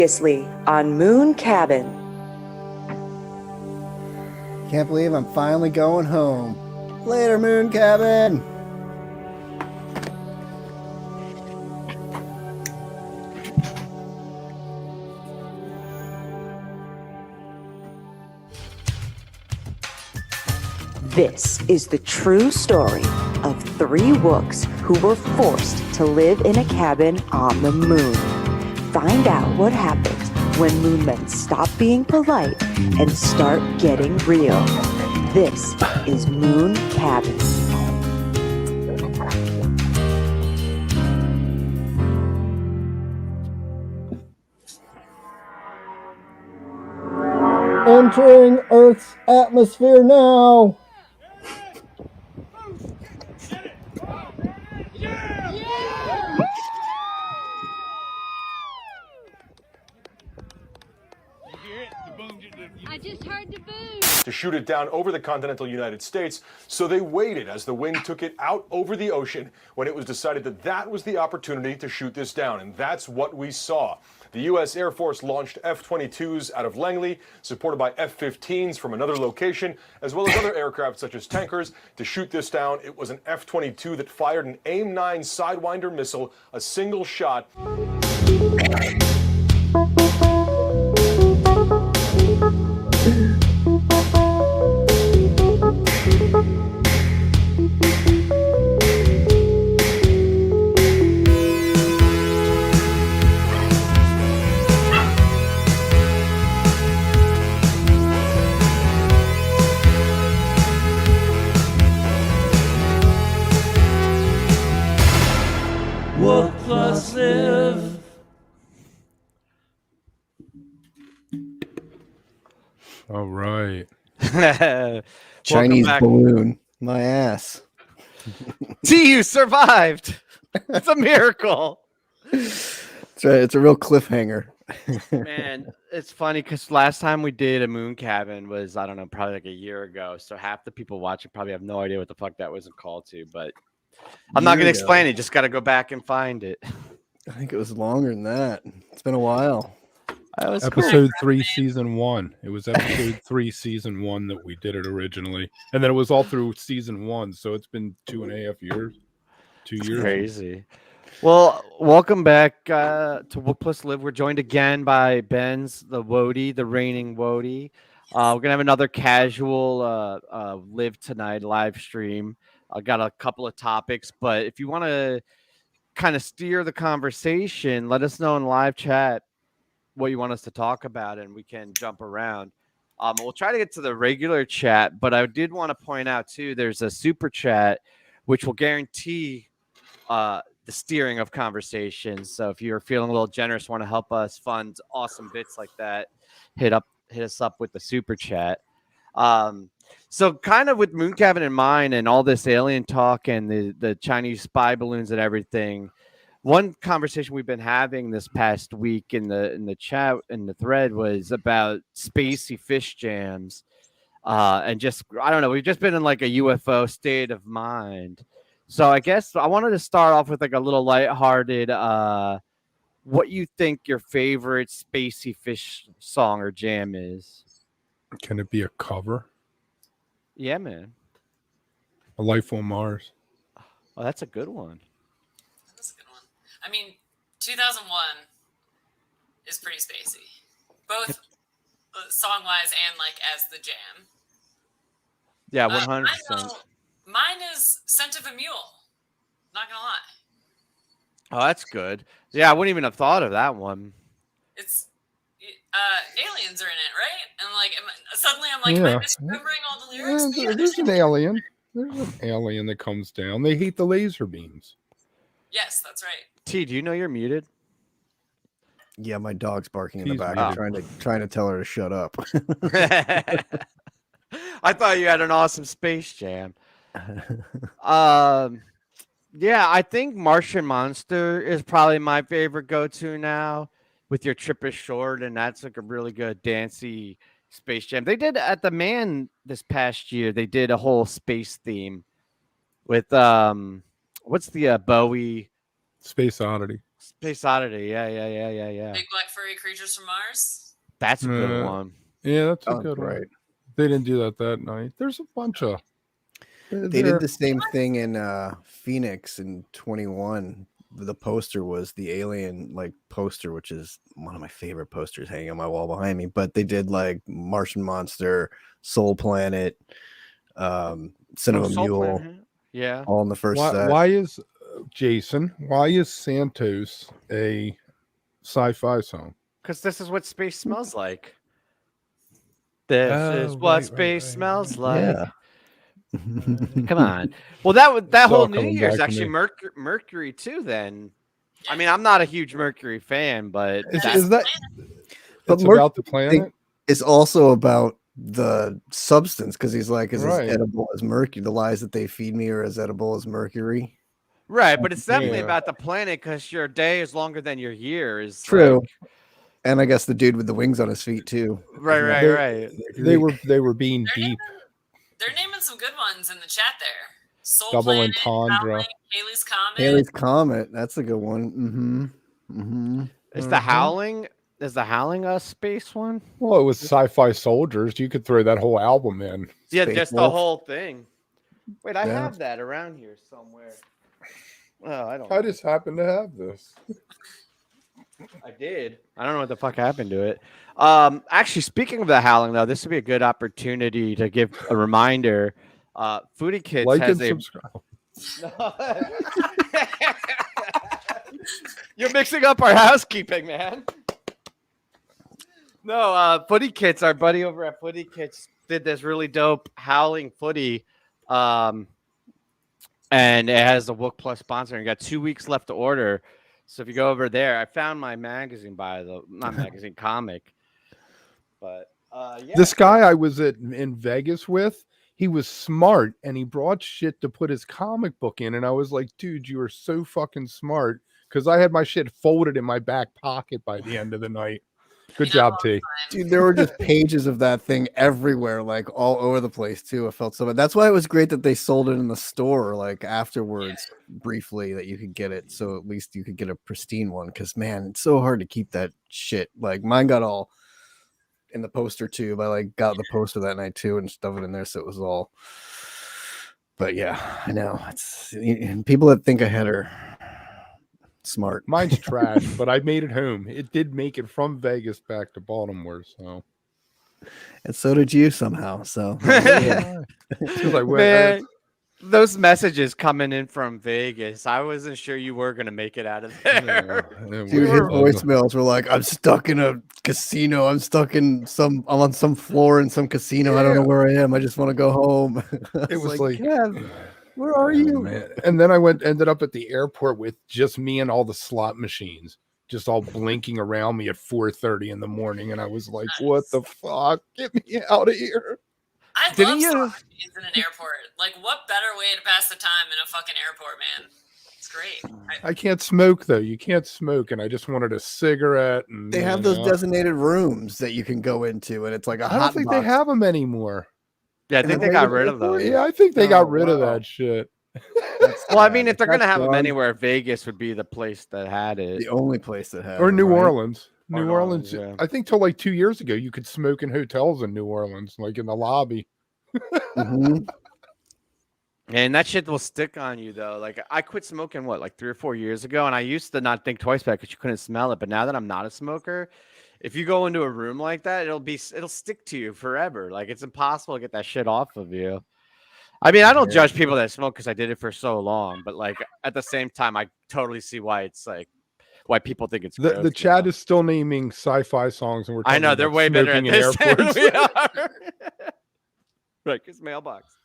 Previously on Moon Cabin. Can't believe I'm finally going home. Later, Moon Cabin! This is the true story of three wooks who were forced to live in a cabin on the moon. Find out what happens when moonmen stop being polite and start getting real. This is Moon Cabin. Entering Earth's atmosphere now! I just heard the boom. To shoot it down over the continental United States, so they waited as the wind took it out over the ocean when it was decided that that was the opportunity to shoot this down, and that's what we saw. The U.S. Air Force launched F-22s out of Langley, supported by F-15s from another location, as well as other aircraft such as tankers. To shoot this down, it was an F-22 that fired an AIM-9 Sidewinder missile, a single shot. wook+live. All right. Chinese balloon. My ass. T, you survived. It's a miracle. It's a real cliffhanger. Man, it's funny because last time we did a moon cabin was, I don't know, probably like a year ago. So half the people watching probably have no idea what the fuck that was called to, but I'm not going to explain it. Just got to go back and find it. I think it was longer than that. It's been a while. That was Episode 3, season 1. It was episode 3, season 1 that we did it originally. And then it was all through season 1. So it's been 2.5 years. 2 years. Crazy. Well, welcome back to wook+live. We're joined again by Ben's, the Wody, the reigning Wody. We're going to have another casual live tonight live stream. I got a couple of topics, but if you want to kind of steer the conversation, let us know in live chat what you want us to talk about, and we can jump around. We'll try to get to the regular chat, but I did want to point out, too, there's a super chat, which will guarantee the steering of conversations. So if you're feeling a little generous, want to help us fund awesome bits like that, hit us up with the super chat. So kind of with Moon Cabin in mind and all this alien talk and the Chinese spy balloons and everything, one conversation we've been having this past week in the chat, in the thread, was about Spacey Phish jams. And just, I don't know, we've just been in like a UFO state of mind. So I guess I wanted to start off with like a little lighthearted, what you think your favorite Spacey Phish song or jam is. Can it be a cover? Yeah, man. A Life on Mars. Oh, that's a good one. That's a good one. I mean, 2001 is pretty spacey, both song-wise and like as the jam. Yeah, 100%. Mine is Scent of a Mule. Not gonna lie. Oh, that's good. Yeah, I wouldn't even have thought of that one. It's aliens are in it, right? And like suddenly I'm like, am I misremembering all the lyrics? Yeah, there's an alien. There's an alien that comes down. They hate the laser beams. Yes, that's right. T, do you know you're muted? Yeah, my dog's barking in the He's back. muted. I'm trying to tell her to shut up. I thought you had an awesome space jam. Yeah, I think Martian Monster is probably my favorite go-to now with your Trip is Short, and that's like a really good dancey space jam. They did at the Man this past year, they did a whole space theme with what's the Bowie Space Oddity. Space Oddity. Yeah. Big black furry creatures from Mars. That's a good Uh, one. Yeah, that's a Oh, good right. one. They didn't do that night. There's a bunch of. They did the same thing in Phoenix in 21. The poster was the alien poster, which is one of my favorite posters hanging on my wall behind me. But they did like Martian Monster, Soul Planet, Cinema Soul Mule, Planet. Yeah. all in the first set. Why is Jason? Why is Santos a sci-fi song? Because this is what space smells like. This is what space smells like. Yeah. Come on. Well, that all whole New coming Year's back to actually me. Mercury too. Then, I mean, I'm not a huge Mercury fan, but Is that? But It's about the Mercury planet. It's also about the substance because he's like, is Right. as edible as mercury? The lies that they feed me are as edible as mercury. right. But it's definitely Yeah. about the planet because your day is longer than your year. Is True. like- And I guess the dude with the wings on his feet too. right. They were being deep. They're naming some good ones in the chat there. Soul Double Planet, entendre. Howling, Haley's Comet. Haley's Comet. That's a good one. Is the Howling? Is the Howling a space one? Well, it was sci-fi soldiers. You could throw that whole album in. Yeah, Space just the Wolf. whole thing. Wait, I Yeah. have that around here somewhere. Oh, I don't. I just happen to have this. I did. I don't know what the fuck happened to it. Actually, speaking of the Howling, though, this would be a good opportunity to give a reminder. Foodie Kids Like has and a. subscribe. You're mixing up our housekeeping, man. No, Footy Kits, our buddy over at Footy Kits, did this really dope Howling footy. And it has a wook+ sponsor. And you got 2 weeks left to order. So if you go over there, I found my magazine not magazine, comic. But yeah. This guy I was in Vegas with, he was smart and he brought shit to put his comic book in. And I was like, dude, you are so fucking smart. Because I had my shit folded in my back pocket by the end of the night. Good job, T. Dude, there were just pages of that thing everywhere, like all over the place too. I felt so bad. That's why it was great that they sold it in the store, like afterwards, briefly, that you could get it. So at least you could get a pristine one. Because man, it's so hard to keep that shit. Like mine got all in the poster tube. I got the poster that night too and stuff it in there, so it was all. But yeah, I know it's people that think ahead are smart. Mine's trash, but I made it home. It did make it from Vegas back to Baltimore. So, And so did you somehow. So yeah. 'Cause I went, Man, those messages coming in from Vegas, I wasn't sure you were going to make it out of there. dude, his voicemails were like, I'm stuck in a casino. I'm on some floor in some casino. I don't know where I am. I just want to go home. It was like, Kev, where are oh, you? man. And then I ended up at the airport with just me and all the slot machines, just all blinking around me at 4:30 in the morning. And I was like, what the fuck? Get me out of here. I Didn't love you- slot machines in an airport. Like, what better way to pass the time in a fucking airport, man? It's great. I can't smoke though. You can't smoke, and I just wanted a cigarette. And They have those designated rooms that you can go into, and it's like a I hot don't think they box. have them anymore. Yeah, I In think the they got Vegas rid of those. Yeah, I think they Oh, got rid of wow. that shit. Well, I mean, if they're going to That's have them one. anywhere, Vegas would be the place that had it. The only place that has Or it, New right? Orleans. Or New New Orleans. Orleans, yeah. I think till like 2 years ago, you could smoke in hotels in New Orleans, like in the lobby. Mhm. And that shit will stick on you, though. Like, I quit smoking, like 3 or 4 years ago, and I used to not think twice about it because you couldn't smell it. But now that I'm not a smoker, if you go into a room like that, it'll stick to you forever. Like, it's impossible to get that shit off of you. I mean, I don't judge people that smoke because I did it for so long, but like at the same time, I totally see why it's like why people think it's The gross chat now. is still naming sci-fi songs, and we're I talking know they're about way better at smoking in this than airports. we are. Right, because mailbox.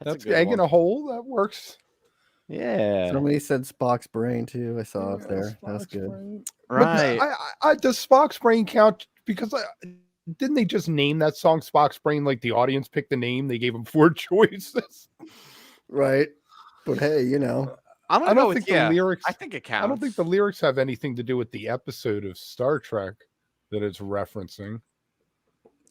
That's a good egg one. in a hole. That works. Yeah, Somebody said Spock's brain too. I saw up Yeah, there. That's Spock's good. brain. right. But does Spock's brain count? Because didn't they just name that song Spock's brain? Like the audience picked the name. They gave them 4 choices. Right. But hey, you know, I'm gonna I go don't with think yeah. the lyrics. I think it counts. I don't think the lyrics have anything to do with the episode of Star Trek that it's referencing.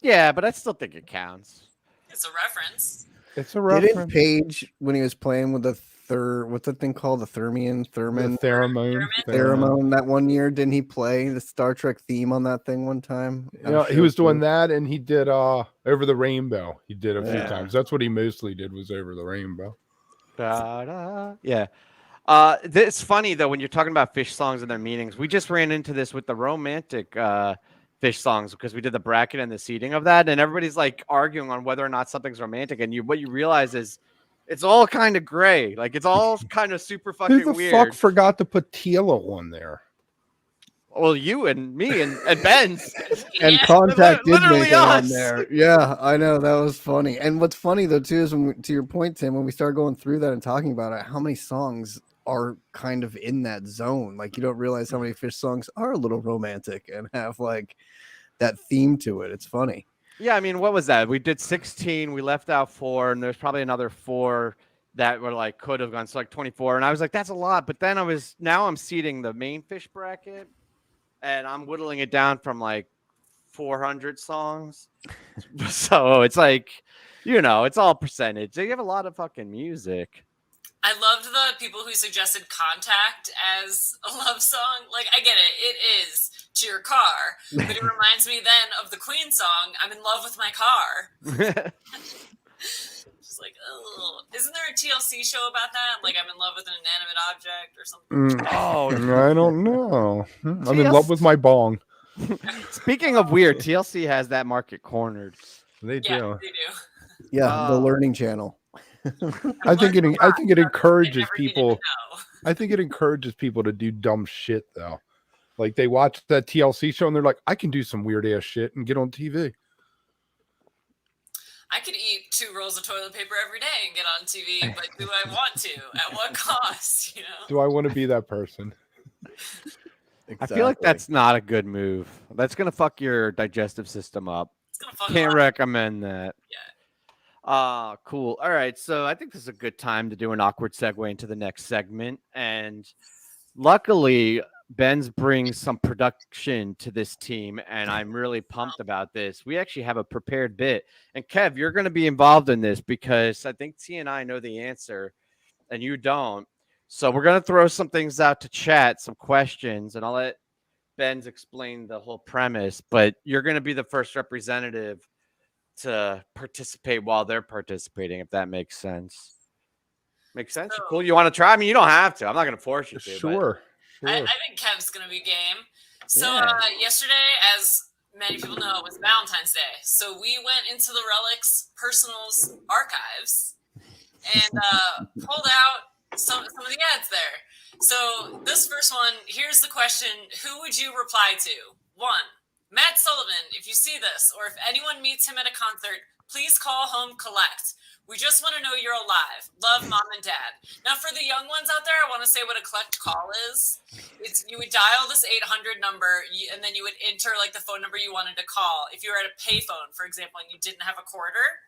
Yeah, but I still think it counts. It's a reference. It's a didn't reference. Page when he was playing with the what's that thing called? The Thermone. Pheromone. Pheromone. That one year, didn't he play the Star Trek theme on that thing one time? Yeah, he was doing that, and he did Over the Rainbow. He did a few times. That's what he mostly did, was Over the Rainbow. Yeah. It's funny though when you're talking about Phish songs and their meanings. We just ran into this with the romantic Phish songs because we did the bracket and the seating of that, and everybody's like arguing on whether or not something's romantic. And what you realize is it's all kind of gray. Like it's all kind of super fucking Who the weird. fuck forgot to put Tila on there? Well, you and me and Ben's and Contact did literally make it on us. there. Yeah, I know, that was funny. And what's funny though too is to your point, Tim, when we started going through that and talking about it, how many songs are kind of in that zone. Like you don't realize how many Phish songs are a little romantic and have like that theme to it. It's funny. Yeah, I mean, what was that? We did 16. We left out 4, and there's probably another 4 that were like could have gone. So like 24. And I was like, that's a lot. But then I'm seeding the main Phish bracket, and I'm whittling it down from like 400 songs. So it's like, it's all percentage. You have a lot of fucking music. I loved the people who suggested Contact as a love song. Like, I get it. It is to your car. But it reminds me then of the Queen song, I'm in love with my car. Just like, oh. Isn't there a TLC show about that? Like, I'm in love with an inanimate object or something? Oh, I don't know. I'm in love with my bong. Speaking of weird, TLC has that market cornered. They do. Yeah, they do. Yeah, the Learning Channel. I think it encourages They never needed people. to know. I think it encourages people to do dumb shit though. Like they watch that TLC show and they're like, I can do some weird ass shit and get on TV. I could eat 2 rolls of toilet paper every day and get on TV, but do I want to? At what cost? Do I want to be that person? Exactly. I feel like that's not a good move. That's gonna fuck your digestive system up. It's gonna fuck Can't up. recommend that. Yeah. Cool. All right. So I think this is a good time to do an awkward segue into the next segment. And luckily, Ben's brings some production to this team, and I'm really pumped about this. We actually have a prepared bit. And Kev, you're going to be involved in this because I think T and I know the answer, and you don't. So we're going to throw some things out to chat, some questions, and I'll let Ben's explain the whole premise. But you're going to be the first representative to participate while they're participating, if that makes sense. Makes sense? So, cool. You want to try? I mean, you don't have to. I'm not going to force you to. Sure. I think Kev's gonna be game. So yesterday, as many people know, was Valentine's Day. So we went into the Relics Personals archives and pulled out some of the ads there. So this first one, here's the question: who would you reply to? 1, Matt Sullivan. If you see this, or if anyone meets him at a concert, please call home collect. We just want to know you're alive. Love, Mom and Dad. Now, for the young ones out there, I want to say what a collect call is. It's you would dial this 800 number, and then you would enter like the phone number you wanted to call. If you were at a payphone, for example, and you didn't have a quarter,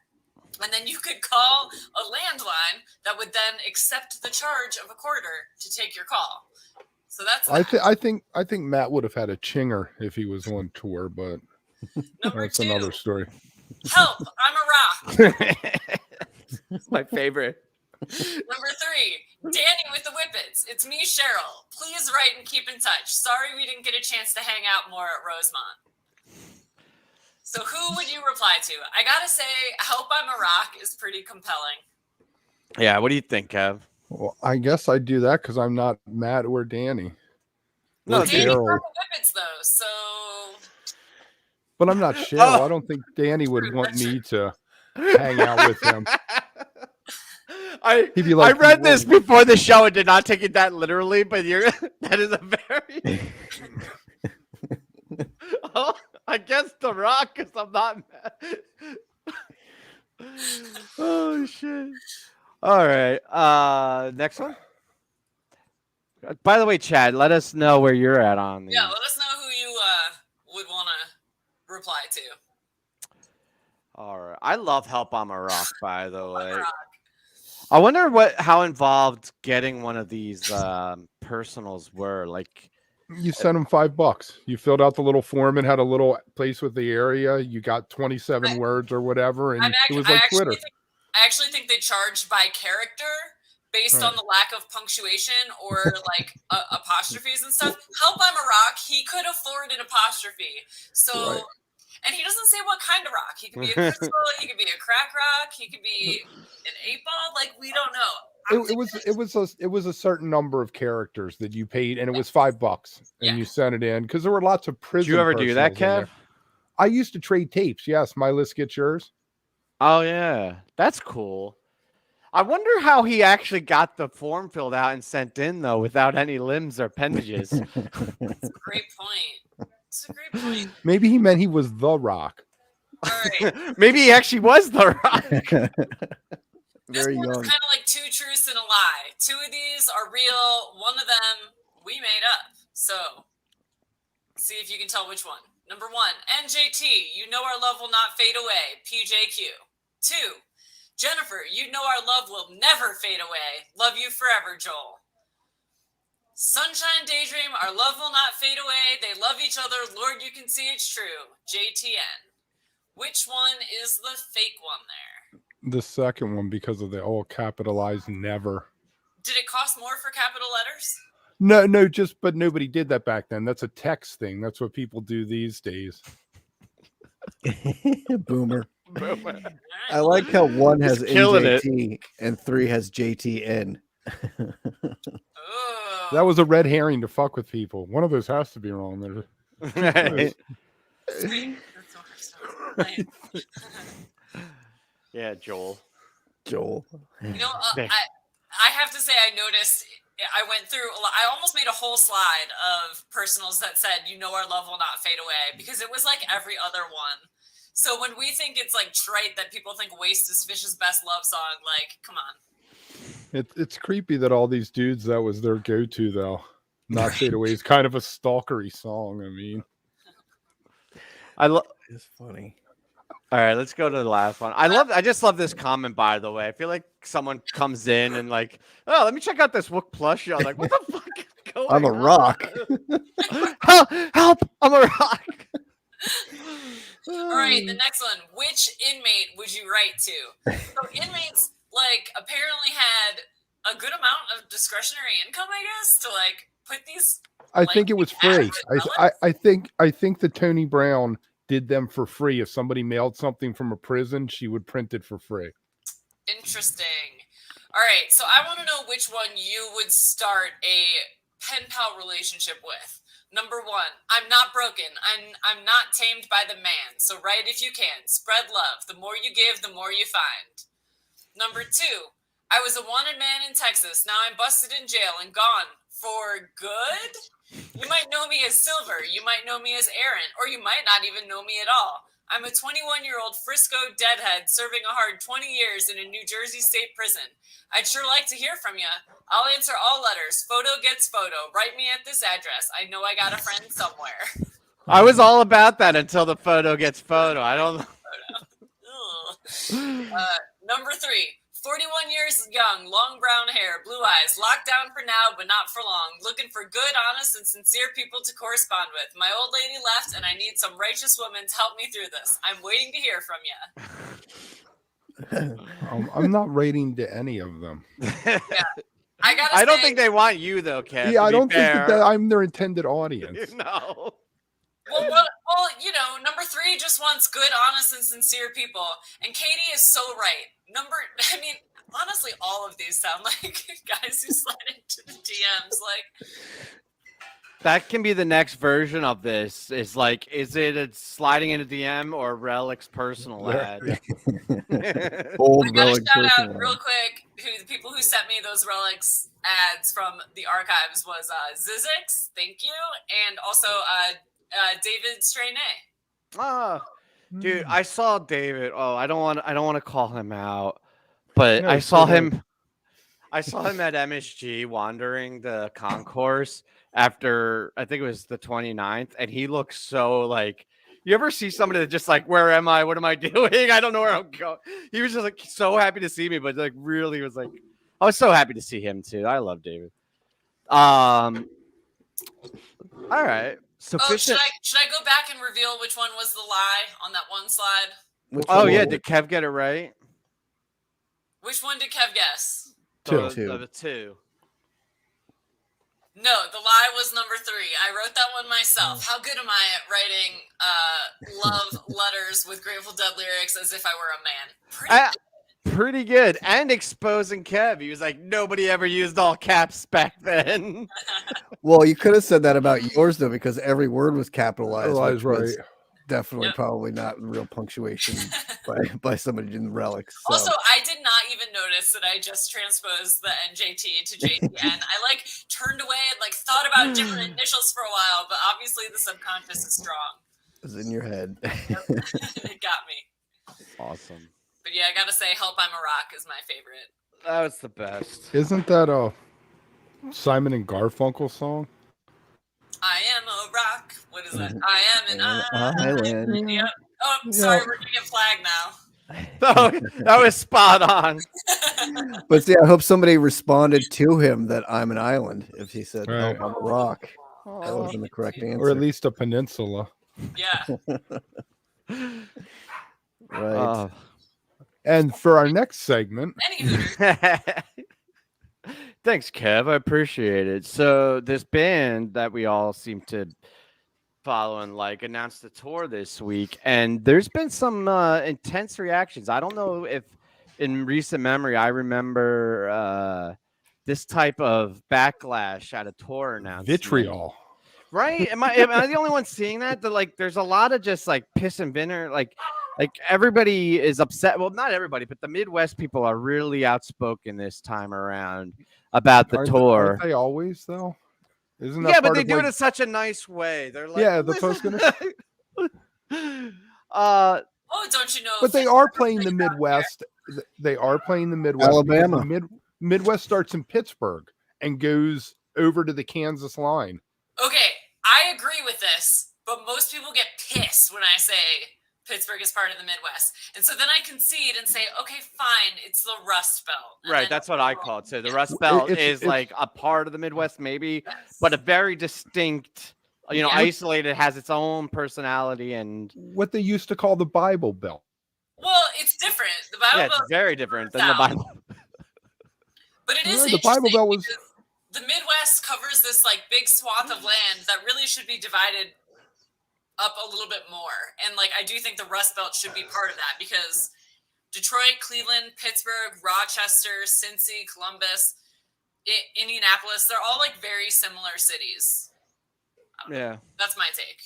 and then you could call a landline that would then accept the charge of a quarter to take your call. So that's that. I think Matt would have had a chinger if he was on tour, but that's 2, another story. help, I'm a rock. My favorite. Number 3, Danny with the Whippets. It's me, Cheryl. Please write and keep in touch. Sorry we didn't get a chance to hang out more at Rosemont. So who would you reply to? I gotta say, Help I'm a Rock is pretty compelling. Yeah, what do you think, Kev? Well, I guess I'd do that because I'm not Matt or Danny. No, Or Danny's Cheryl. from the Whippets, though, so... But I'm not Cheryl. I don't think Danny would want me to hang out with him. I He'd be like, I read this before the show and did not take it that literally, but that is a very... Oh, I guess The Rock, because I'm not mad. Oh, shit. All right. Next one. By the way, Chad, let us know where you're at on these. Yeah, let us know who you would want to reply to. All right. I love Help I'm a Rock, by the way. Rock. I wonder how involved getting one of these personals were. Like, You sent him $5. You filled out the little form and had a little place with the area. You got 27 words or whatever, and it was like Twitter. I actually think they charged by character based on the lack of punctuation or like apostrophes and stuff. Help, I'm a rock. He could afford an apostrophe. So, Right. and he doesn't say what kind of rock. He could be a crystal. He could be a crack rock. He could be an 8-ball. Like, we don't know. It was a certain number of characters that you paid, and it was $5, and you sent it in because there were lots of prison. Did you ever do that, personals in Kev? there. I used to trade tapes. Yes, my list gets yours. Oh yeah, that's cool. I wonder how he actually got the form filled out and sent in though, without any limbs or appendages. That's a great point. It's a great point. Maybe he meant he was the Rock. All right. Maybe he actually was the Rock. This Very one young. is kind of like 2 truths and a lie. 2 of these are real. 1 of them we made up. So, see if you can tell which one. Number 1, NJT, you know our love will not fade away. PJQ. 2, Jennifer, you know our love will never fade away. Love you forever, Joel. Sunshine Daydream, our love will not fade away. They love each other. Lord, you can see it's true. JTN. Which one is the fake one there? The second one, because of the all capitalized never. Did it cost more for capital letters? No, but nobody did that back then. That's a text thing. That's what people do these days. Boomer. All right. I like how 1 has He's killing it. NJT and 3 has JTN. Oh. That was a red herring to fuck with people. One of those has to be wrong there. Right. That's what I was Yeah, Joel. Joel. You know, I have to say, I noticed. I went through. I almost made a whole slide of personals that said, "You know, our love will not fade away," because it was like every other one. So when we think it's like trite that people think "Waste" is Fish's best love song, like, come on. It's creepy that all these dudes, that was their go-to though. Not Fade Away is kind of a stalkery song. I mean, It's funny. All right, let's go to the last one. I just love this comment, by the way. I feel like someone comes in and like, oh, let me check out this wook+ show. I'm like, what the fuck is going I'm a on? rock. Help! I'm a rock. All right, the next one. Which inmate would you write to? So inmates, like, apparently had a good amount of discretionary income, I guess, to like put these. I think it was free. I think that Tony Brown did them for free. If somebody mailed something from a prison, she would print it for free. Interesting. All right, so I want to know which one you would start a pen pal relationship with. Number 1, I'm not broken. I'm not tamed by the man. So write if you can. Spread love. The more you give, the more you find. Number 2, I was a wanted man in Texas. Now I'm busted in jail and gone for good. You might know me as Silver. You might know me as Aaron, or you might not even know me at all. I'm a 21-year-old Frisco deadhead serving a hard 20 years in a New Jersey state prison. I'd sure like to hear from you. I'll answer all letters. Photo gets photo. Write me at this address. I know I got a friend somewhere. I was all about that until the photo gets photo. I don't know. Number 3, 41 years young, long brown hair, blue eyes, locked down for now, but not for long. Looking for good, honest, and sincere people to correspond with. My old lady left, and I need some righteous woman to help me through this. I'm waiting to hear from you. I'm not rating to any of them. Yeah. I don't think they want you though, Kev. Yeah, I don't think that I'm their intended audience. No. Well, you know, number 3 just wants good, honest, and sincere people. And Katie is so right. I mean, honestly, all of these sound like guys who slide into the DMs. Like, That can be the next version of this. Is it a sliding into DM or Relic's personal ad? Old I gotta relic shout out personal. real quick who the people who sent me those relics ads from the archives was Zizix, thank you, and also David Strayne. Ah, dude, I saw David. Oh, I don't want to call him out, but No, I saw so him. I saw him at MSG wandering the concourse after I think it was the 29th, and he looks so like. You ever see somebody that just like, where am I? What am I doing? I don't know where I'm going. He was just like so happy to see me, but like really was like, I was so happy to see him too. I love David. All right. Sufficient. Should I go back and reveal which one was the lie on that one slide? Oh yeah, did Kev get it right? Which one did Kev guess? Two. The two. No, the lie was number 3. I wrote that one myself. How good am I at writing love letters with Grateful Dead lyrics as if I were a man? Pretty good. And exposing Kev. He was like, nobody ever used all caps back then. Well, you could have said that about yours though, because every word was capitalized. Which Right. was definitely Yep. probably not real punctuation by somebody in relics. So. Also, I did not even notice that I just transposed the NJT to JTN. I turned away and thought about different initials for a while, but obviously the subconscious is strong. It was in your head. It got me. Awesome. But yeah, I gotta say, Help I'm a Rock is my favorite. That was the best. Isn't that a Simon and Garfunkel song? I am a rock. What is that? I am an Island. Yep. Oh, sorry, we're gonna get flagged now. That was spot on. But see, I hope somebody responded to him that I'm an island if he said, Right. "No, I'm a rock." That would have been the correct answer. Or at least a peninsula. Yeah. Right. And for our next segment, Anywho, Thanks, Kev. I appreciate it. So this band that we all seem to follow and announced the tour this week, and there's been some intense reactions. I don't know if in recent memory I remember this type of backlash at a tour announcement. vitriol. Right? Am I the only one seeing that? There's a lot of just piss and vinegar. Everybody is upset. Well, not everybody, but the Midwest people are really outspoken this time around about the tour. Aren't they always though? Isn't that Yeah, but part they of, do it in such a nice way. They're like, yeah, the post gonna. oh, don't you know? But they are playing the Midwest. They are playing the Midwest. Alabama. The Midwest starts in Pittsburgh and goes over to the Kansas line. Okay, I agree with this, but most people get pissed when I say Pittsburgh is part of the Midwest. And so then I concede and say, okay, fine, it's the Rust Belt. And right, then- that's what I call it. So the Rust Belt is a part of the Midwest, maybe, but a very distinct, isolated, has its own personality. And What they used to call the Bible Belt. Well, it's different. The Bible it's Belt, very different than the South. Bible. But it is The Bible interesting Belt was. because the Midwest covers this big swath of land that really should be divided up a little bit more. And I do think the Rust Belt should be part of that because Detroit, Cleveland, Pittsburgh, Rochester, Cincy, Columbus, Indianapolis, they're all very similar cities. Yeah. That's my take.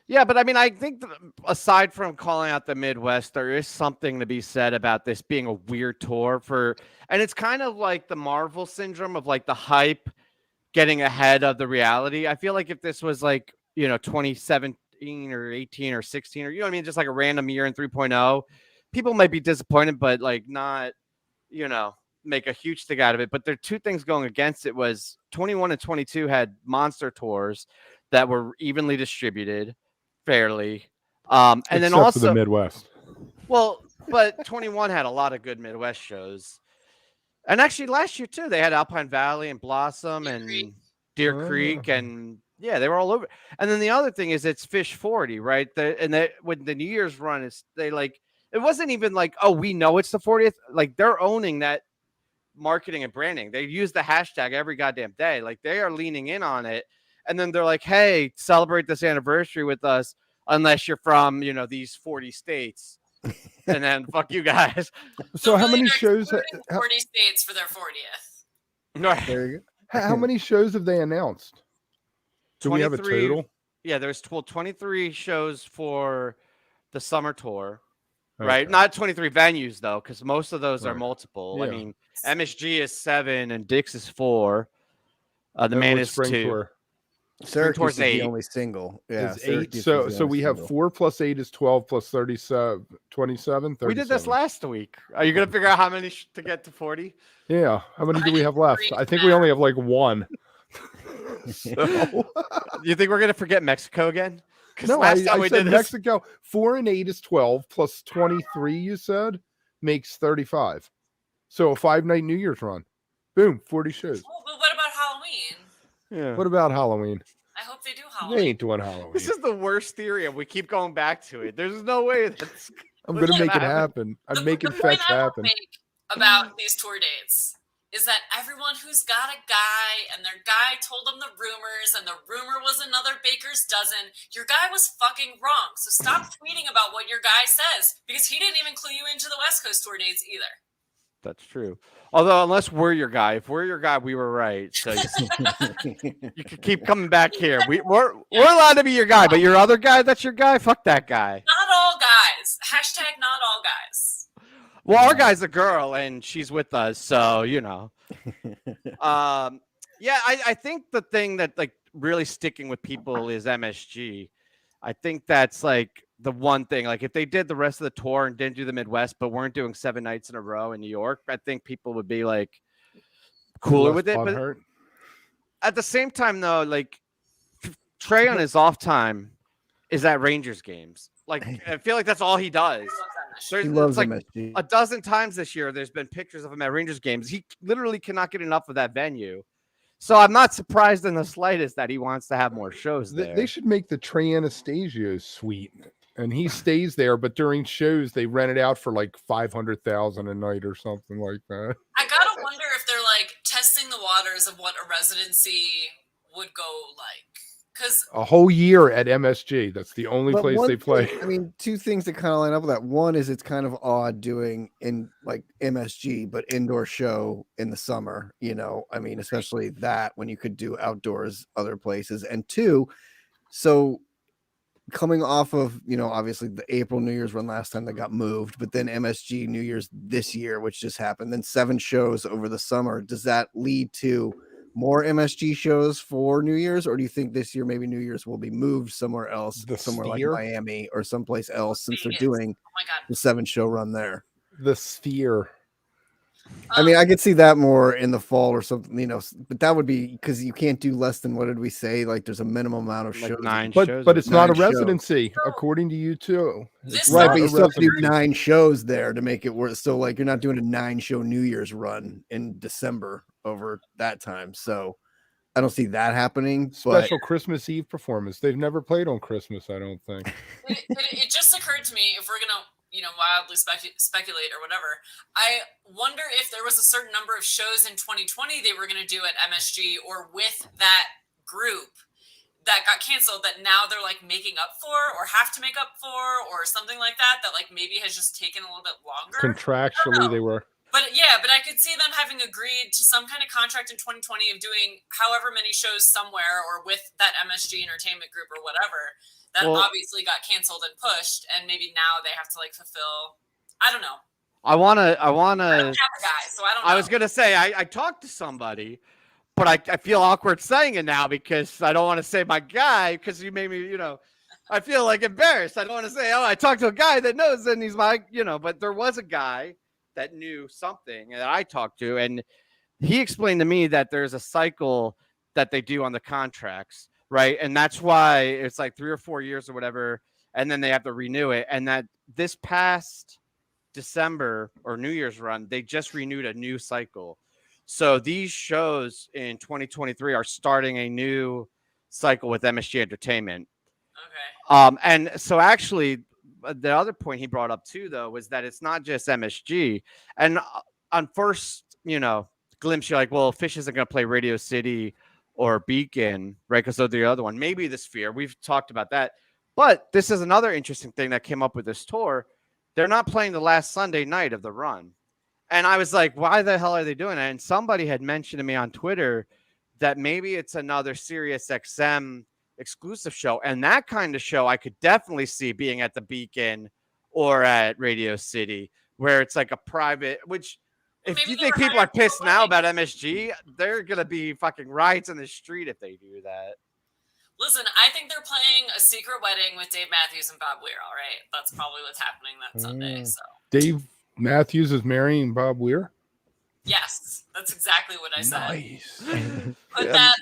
Yeah, but I think aside from calling out the Midwest, there is something to be said about this being a weird tour and it's kind of like the Marvel syndrome of the hype getting ahead of the reality. I feel like if this was 2017 or 18 or 16 or just a random year in 3.0, people might be disappointed, but not, make a huge thing out of it. But there are two things going against it. Was 21 and 22 had monster tours that were evenly distributed fairly. And then Except also for the Midwest. well, but 21 had a lot of good Midwest shows. And actually last year too, they had Alpine Valley and Blossom and Deer Creek and yeah, they were all over. And then the other thing is it's Fish 40, right? When the New Year's run is it wasn't even oh, we know it's the 40th. They're owning that marketing and branding. They use the hashtag every goddamn day. They are leaning in on it. And then they're like, hey, celebrate this anniversary with us unless you're from, these 40 states. And then fuck you guys. So how really many they're shows? 40 states for their 40th. There you go. How many shows have they announced? Do we have a 23 total? Yeah, there's 23 shows for the summer tour, Okay. right? Not 23 venues though, because most of those are Right. multiple. Yeah. I mean, MSG is 7 and Dick's is 4. The And Man what's is spring 2. tour? Syracuse towar's is the 8. only single. Yeah, Is 8. Syracuse So is the so only we have single. 4 plus 8 is 12 plus 37, 27, 37. We did this last week. Are you gonna figure out how many to get to 40? Yeah. How many do we have left? I think we only have 1. So, You think we're gonna forget Mexico again? Because no, last time I we said did this, Mexico. 4 and 8 is 12 plus 23. You said makes 35. So a 5-night New Year's run. Boom, 40 shows. Well, what about Halloween? yeah. What about Halloween? I hope they do They Halloween. ain't doing Halloween. This is the worst theory, and we keep going back to it. There's no way that's I'm gonna what's make it gonna happen. I'm making the point fetch I will happen. make about these tour dates is that everyone who's got a guy and their guy told them the rumors and the rumor was another baker's dozen, your guy was fucking wrong. So stop tweeting about what your guy says, because he didn't even clue you into the West Coast tour dates either. That's true. Although, unless we're your guy, if we're your guy, we were right. So you could keep coming back here. We're allowed to be your guy, but your other guy, that's your guy. Fuck that guy. Not all guys. Hashtag not all guys. Well, our guy's a girl, and she's with us, so you know. Yeah, I think the thing that like really sticking with people is MSG. I think that's like the one thing. Like if they did the rest of the tour and didn't do the Midwest, but weren't doing 7 nights in a row in New York, I think people would be like cooler with it. But at the same time, though, like Trey on his off time is at Rangers games. Like I feel like that's all he does. He loves like MSG. a dozen times this year, there's been pictures of him at Rangers games. He literally cannot get enough of that venue. So I'm not surprised in the slightest that he wants to have more shows there. They should make the Trey Anastasio suite, and he stays there, but during shows they rent it out for like $500,000 a night or something like that. I gotta wonder if they're like testing the waters of what a residency would go like. Because a whole year at MSG, that's the only place they play. I mean, two things that kind of line up with that. One is it's kind of odd doing in like MSG, but indoor show in the summer, you know, I mean, especially that when you could do outdoors other places. And two, so coming off of, you know, obviously the April New Year's run last time that got moved, but then MSG New Year's this year, which just happened, then 7 shows over the summer. Does that lead to more MSG shows for New Year's, or do you think this year maybe New Year's will be moved somewhere else, somewhere like Miami or someplace else, since they're doing the 7-show run there? The Sphere. I mean, I could see that more in the fall or something, you know, but that would be because you can't do less than, what did we say? Like there's a minimum amount of like shows. 9 But shows. it's not a 9 shows. residency, according to you too. Right, but you still have to do 9 shows there to make it worth. So like you're not doing a 9-show New Year's run in December over that time. So I don't see that happening. Special Christmas Eve performance. They've never played on Christmas, I don't think. It just occurred to me, if we're gonna, you know, wildly speculate or whatever, I wonder if there was a certain number of shows in 2020 they were gonna do at MSG or with that group that got canceled that now they're like making up for or have to make up for or something like that like maybe has just taken a little bit longer. Contractually they were. But yeah, but I could see them having agreed to some kind of contract in 2020 of doing however many shows somewhere or with that MSG entertainment group or whatever that obviously got canceled and pushed, and maybe now they have to like fulfill. I don't know. I wanna. I don't have a guy, so I don't know. I was gonna say I talked to somebody, but I feel awkward saying it now because I don't want to say my guy because you made me, you know, I feel like embarrassed. I don't want to say, oh, I talked to a guy that knows and he's my, you know, but there was a guy that knew something that I talked to, and he explained to me that there's a cycle that they do on the contracts, right? And that's why it's like 3 or 4 years or whatever, and then they have to renew it. And that this past December or New Year's run, they just renewed a new cycle. So these shows in 2023 are starting a new cycle with MSG Entertainment. Okay. And so actually, the other point he brought up too, though, was that it's not just MSG. And on first, you know, glimpse, you're like, well, Phish isn't going to play Radio City or Beacon, right? Because they're the other one. Maybe the Sphere. We've talked about that. But this is another interesting thing that came up with this tour. They're not playing the last Sunday night of the run. And I was like, why the hell are they doing that? And somebody had mentioned to me on Twitter that maybe it's another Sirius XM exclusive show, and that kind of show I could definitely see being at the Beacon or at Radio City, where it's like a private, which if Maybe you think people are pissed now about MSG, they're gonna be fucking riots in the street if they do that. Listen, I think they're playing a secret wedding with Dave Matthews and Bob Weir. All right, that's probably what's happening that Sunday. So Dave Matthews is marrying Bob Weir. yes, that's exactly what I said. Nice. Put that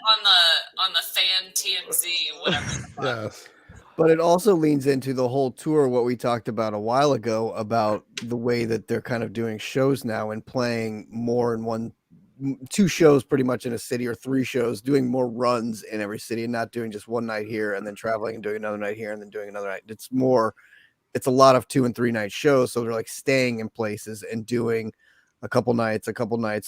on the fan TMZ, whatever. Yes. But it also leans into the whole tour, what we talked about a while ago, about the way that they're kind of doing shows now and playing more in 2 shows pretty much in a city, or 3 shows, doing more runs in every city and not doing just one night here and then traveling and doing another night here and then doing another night. It's a lot of 2 and 3 night shows. So they're like staying in places and doing a couple nights,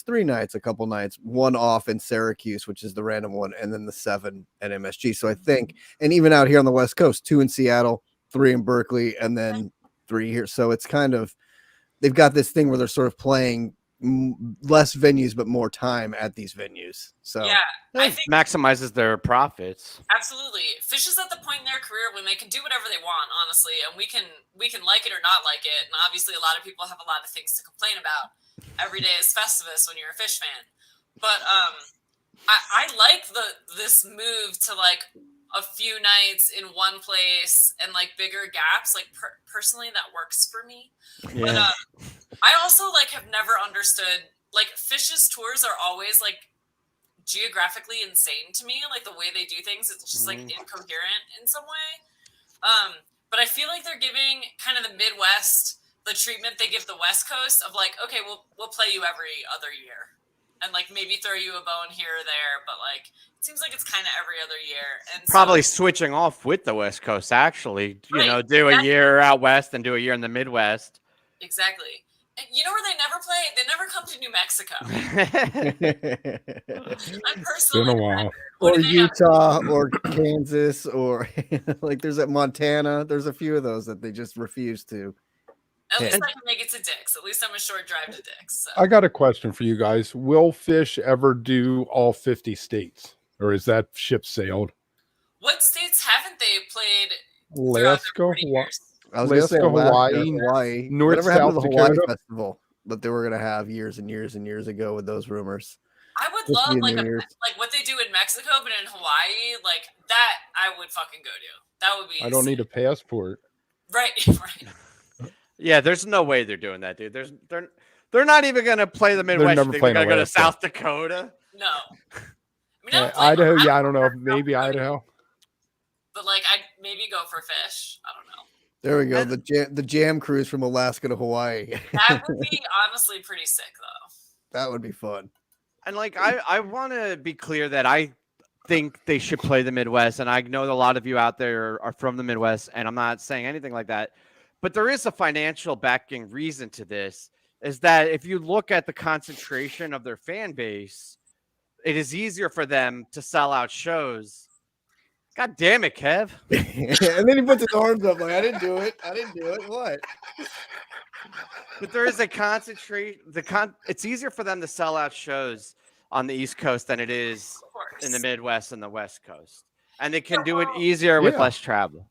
3 nights, a couple nights, one off in Syracuse, which is the random one, and then the 7 at MSG. So I think, and even out here on the West Coast, 2 in Seattle, 3 in Berkeley, and then 3 here. So it's kind of, they've got this thing where they're sort of playing less venues but more time at these venues. So yeah, I think maximizes their profits. absolutely. Phish is at the point in their career when they can do whatever they want, honestly, and we can like it or not like it. And obviously, a lot of people have a lot of things to complain about. Every day is Festivus when you're a Phish fan, but I like this move to like a few nights in one place and like bigger gaps. Like personally, that works for me. Yeah. But I also like have never understood, like, Phish's tours are always like geographically insane to me. Like the way they do things, it's just like incoherent in some way. But I feel like they're giving kind of the Midwest the treatment they give the West Coast of like, okay, we'll play you every other year, and like maybe throw you a bone here or there, but like it seems like it's kind of every other year. And Probably so, switching off with the West Coast, actually. You Right, know, do a year out west and do a year in the Midwest. exactly. And you know where they never play? They never come to New Mexico. I'm personally Been a while. or Utah or Kansas or like there's at Montana. There's a few of those that they just refuse to. At least I can make it to Dick's. At least I'm a short drive to Dick's. So. I got a question for you guys. Will Phish ever do all 50 states, or is that ship sailed? What states haven't they played throughout Alaska, their 40 years? I was gonna say Alaska, Hawaii, North, whatever happened to South the Hawaii Dakota? festival that they were gonna have years and years and years ago with those rumors. I would Supposed to love be in like New Year's. like what they do in Mexico, but in Hawaii, like that I would fucking go to. That would be I don't need a insane. passport. Right, right. Yeah, there's no way they're doing that, dude. They're not even gonna play the Midwest. never You think playing they're gonna go to Alaska. South Dakota. No. I mean, I would play Idaho, Ohio, yeah, I don't know. Maybe Idaho. but like I'd maybe go for Phish. I don't know. There we go. The jam cruise from Alaska to Hawaii. That would be honestly pretty sick, though. That would be fun. And like I want to be clear that I think they should play the Midwest, and I know that a lot of you out there are from the Midwest, and I'm not saying anything like that. But there is a financial backing reason to this, is that if you look at the concentration of their fan base, it is easier for them to sell out shows. God damn it, Kev. And then he puts his arms up like, I didn't do it. What? But there is a concentrate. It's easier for them to sell out shows on the East Coast than it is Of course. in the Midwest and the West Coast, and they can do it easier with Yeah. less travel.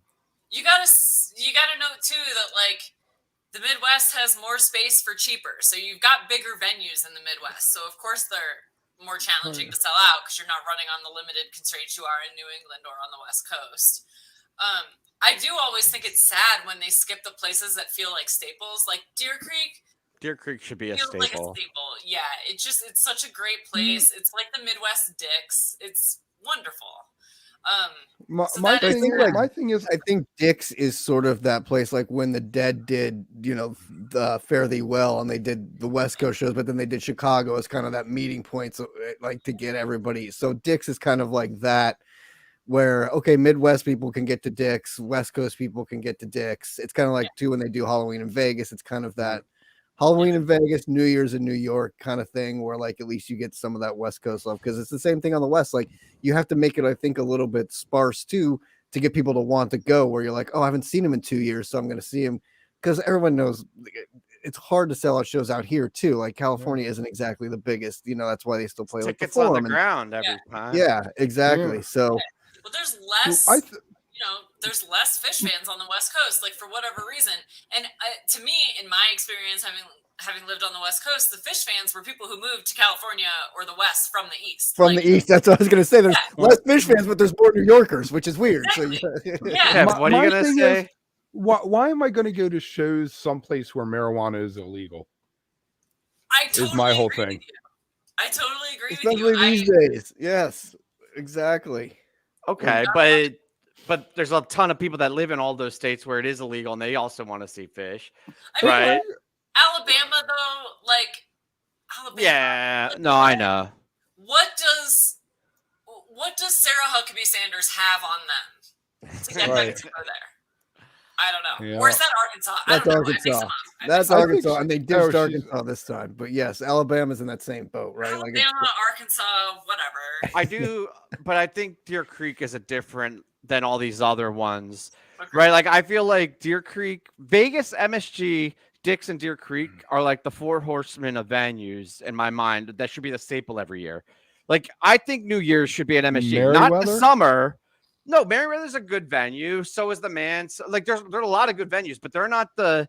You gotta note too that like the Midwest has more space for cheaper, so you've got bigger venues in the Midwest. So of course they're more challenging to sell out because you're not running on the limited constraints you are in New England or on the West Coast. I do always think it's sad when they skip the places that feel like staples, like Deer Creek. Deer Creek should be a Feels like a staple. staple. Yeah, it's such a great place. It's like the Midwest Dick's. It's wonderful. My, So my that is thing, like- my thing is, I think Dick's is sort of that place, like when the Dead did, the Fare Thee Well, and they did the West Coast shows, but then they did Chicago as kind of that meeting point, so like to get everybody. So Dick's is kind of like that, where okay, Midwest people can get to Dick's, West Coast people can get to Dick's. It's kind of like too when they do Halloween in Vegas. It's kind of that Halloween in Vegas, New Year's in New York kind of thing, where like at least you get some of that West Coast love, because it's the same thing on the West. Like you have to make it, I think, a little bit sparse too to get people to want to go. Where you're like, oh, I haven't seen him in 2 years, so I'm going to see him, because everyone knows it's hard to sell out shows out here too. Like California isn't exactly the biggest, that's why they still play like the Tickets on the Forum. ground every time. Yeah, exactly. Yeah. So Well, there's less. There's less Phish fans on the West Coast, like for whatever reason. And to me, in my experience, having lived on the West Coast, the Phish fans were people who moved to California or the West from the East. from the East, that's what I was going to say. There's less Phish fans, but there's more New Yorkers, which is weird. Exactly. So Yeah. Kev, what are you My gonna thing say? is, why am I going to go to shows someplace where marijuana is illegal? I totally Is my whole agree thing. with you. I totally agree especially with you. these days. Yes, exactly. Okay, but there's a ton of people that live in all those states where it is illegal, and they also want to see Phish. I mean, Right. Alabama, though, like Alabama. Yeah, no, I know. What does Sarah Huckabee Sanders have on them to get Right. them to go there? I don't know. Yeah. Or is that Arkansas? I That's don't know. I mix Arkansas. them up. That's I think Arkansas, she- and they oh, ditched she's- Arkansas this time. But yes, Alabama's in that same boat, right? Like it's, Alabama, Arkansas, whatever. I do, but I think Deer Creek is a different than all these other ones, Okay. right? Like I feel like Deer Creek, Vegas, MSG, Dix, and Deer Creek are like the four horsemen of venues in my mind. That should be the staple every year. Like I think New Year's should be an MSG, not the Merriweather? summer. No, Merriweather's a good venue. So is the Man. So, like there are a lot of good venues, but they're not the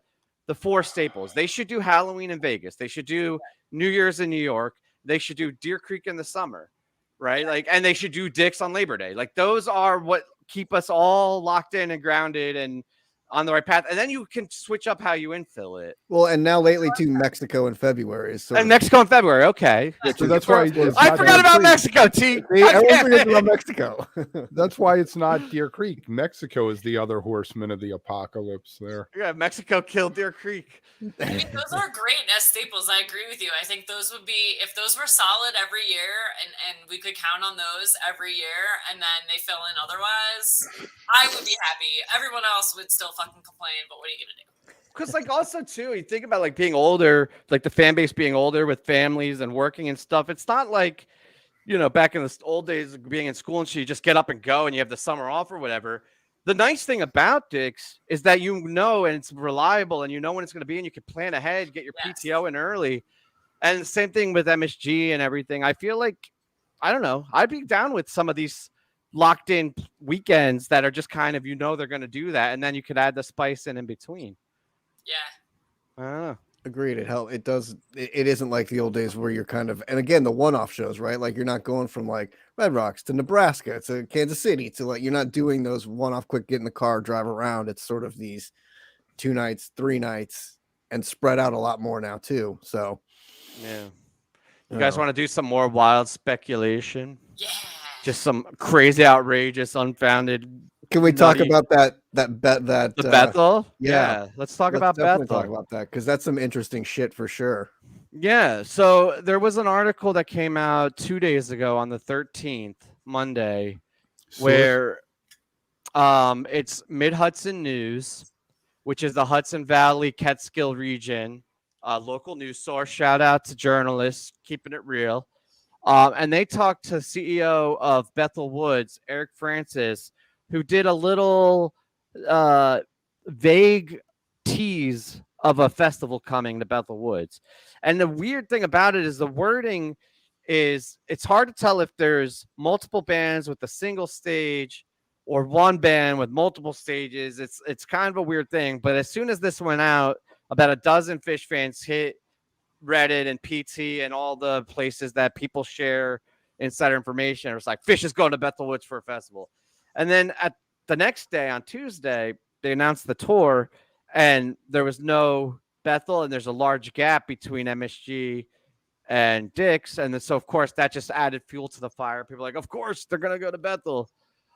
four staples. They should do Halloween in Vegas. They should do New Year's in New York. They should do Deer Creek in the summer, right? Like, and they should do Dix on Labor Day. Like those are what keep us all locked in and grounded and on the right path. And then you can switch up how you infill it. well, and now lately too, Mexico in February is sort And of- Mexico in February. Okay. So that's why it's I not forgot Deer about Creek. Mexico, T. See, God everyone damn forgets it. about Mexico. That's why it's not Deer Creek. Mexico is the other horseman of the apocalypse there. Yeah, Mexico killed Deer Creek. I mean, those are great as staples. I agree with you. I think those would be, if those were solid every year and we could count on those every year and then they fill in otherwise, I would be happy. Everyone else would still fucking complain, but what are you going to do? Because like also too, you think about like being older, like the fan base being older with families and working and stuff. It's not like, you know, back in the old days of being in school and shit, you just get up and go and you have the summer off or whatever. The nice thing about Dix is that you know and it's reliable and you know when it's going to be and you can plan ahead, get your Yes. PTO in early. And the same thing with MSG and everything. I feel like, I don't know, I'd be down with some of these locked in weekends that are just kind of, you know, they're going to do that. And then you could add the spice in between. Yeah. I don't know. Agreed. It does. It isn't like the old days where you're kind of, and again, the one-off shows, right? Like you're not going from like Red Rocks to Nebraska to Kansas City to like, you're not doing those one-off quick, get in the car, drive around. It's sort of these 2 nights, 3 nights, and spread out a lot more now too. So, Yeah. You guys know. want to do some more wild speculation? Yeah. Just some crazy, outrageous, unfounded. Can we talk Nutty. about that The Bethel? Bethel? yeah. Let's talk Let's about definitely Bethel. talk about that because that's some interesting shit for sure. Yeah. So there was an article that came out 2 days ago on the 13th, Monday, where it's Mid Hudson News, which is the Hudson Valley Catskill region, local news source. Shout out to journalists keeping it real. And they talked to CEO of Bethel Woods, Eric Francis, who did a little vague tease of a festival coming to Bethel Woods. And the weird thing about it is the wording is it's hard to tell if there's multiple bands with a single stage or one band with multiple stages. It's kind of a weird thing. But as soon as this went out, about a dozen Phish fans hit Reddit and PT and all the places that people share insider information. It was like Phish is going to Bethel Woods for a festival. And then at the next day on Tuesday, they announced the tour and there was no Bethel and there's a large gap between MSG and Dix. And then, so of course that just added fuel to the fire. People are like, of course they're going to go to Bethel.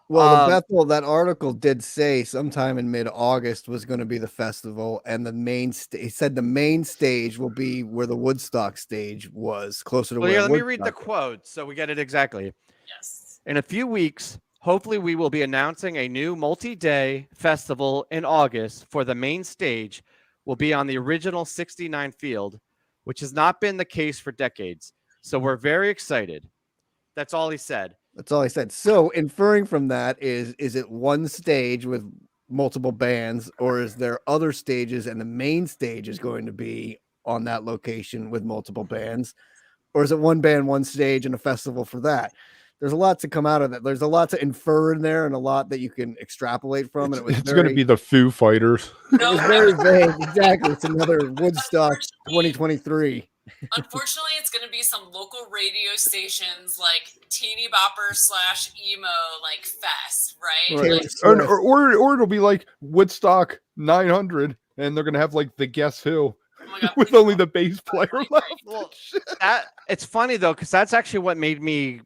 Well, the Bethel, that article did say sometime in mid-August was going to be the festival, and the main he said the main stage will be where the Woodstock stage was, closer to Well, where here, let me read the Woodstock- quote so we get it exactly. Yes. In a few weeks, hopefully we will be announcing a new multi-day festival in August for the main stage will be on the original 69 field, which has not been the case for decades. So we're very excited. That's all he said. That's all I said. So inferring from that is it one stage with multiple bands, or is there other stages and the main stage is going to be on that location with multiple bands? Or is it one band, one stage, and a festival for that? There's a lot to come out of that. There's a lot to infer in there and a lot that you can extrapolate from. And it was It's going to be the Foo Fighters. it was very vague. Exactly. It's another Woodstock 2023. Unfortunately, it's going to be some local radio stations like teeny bopper / emo like fest, right? Taylor Like, Swift. Or it'll be like Woodstock 900 and they're going to have like the Guess Who oh my God, with only the bass player left. Well, it's funny though, because that's actually what made me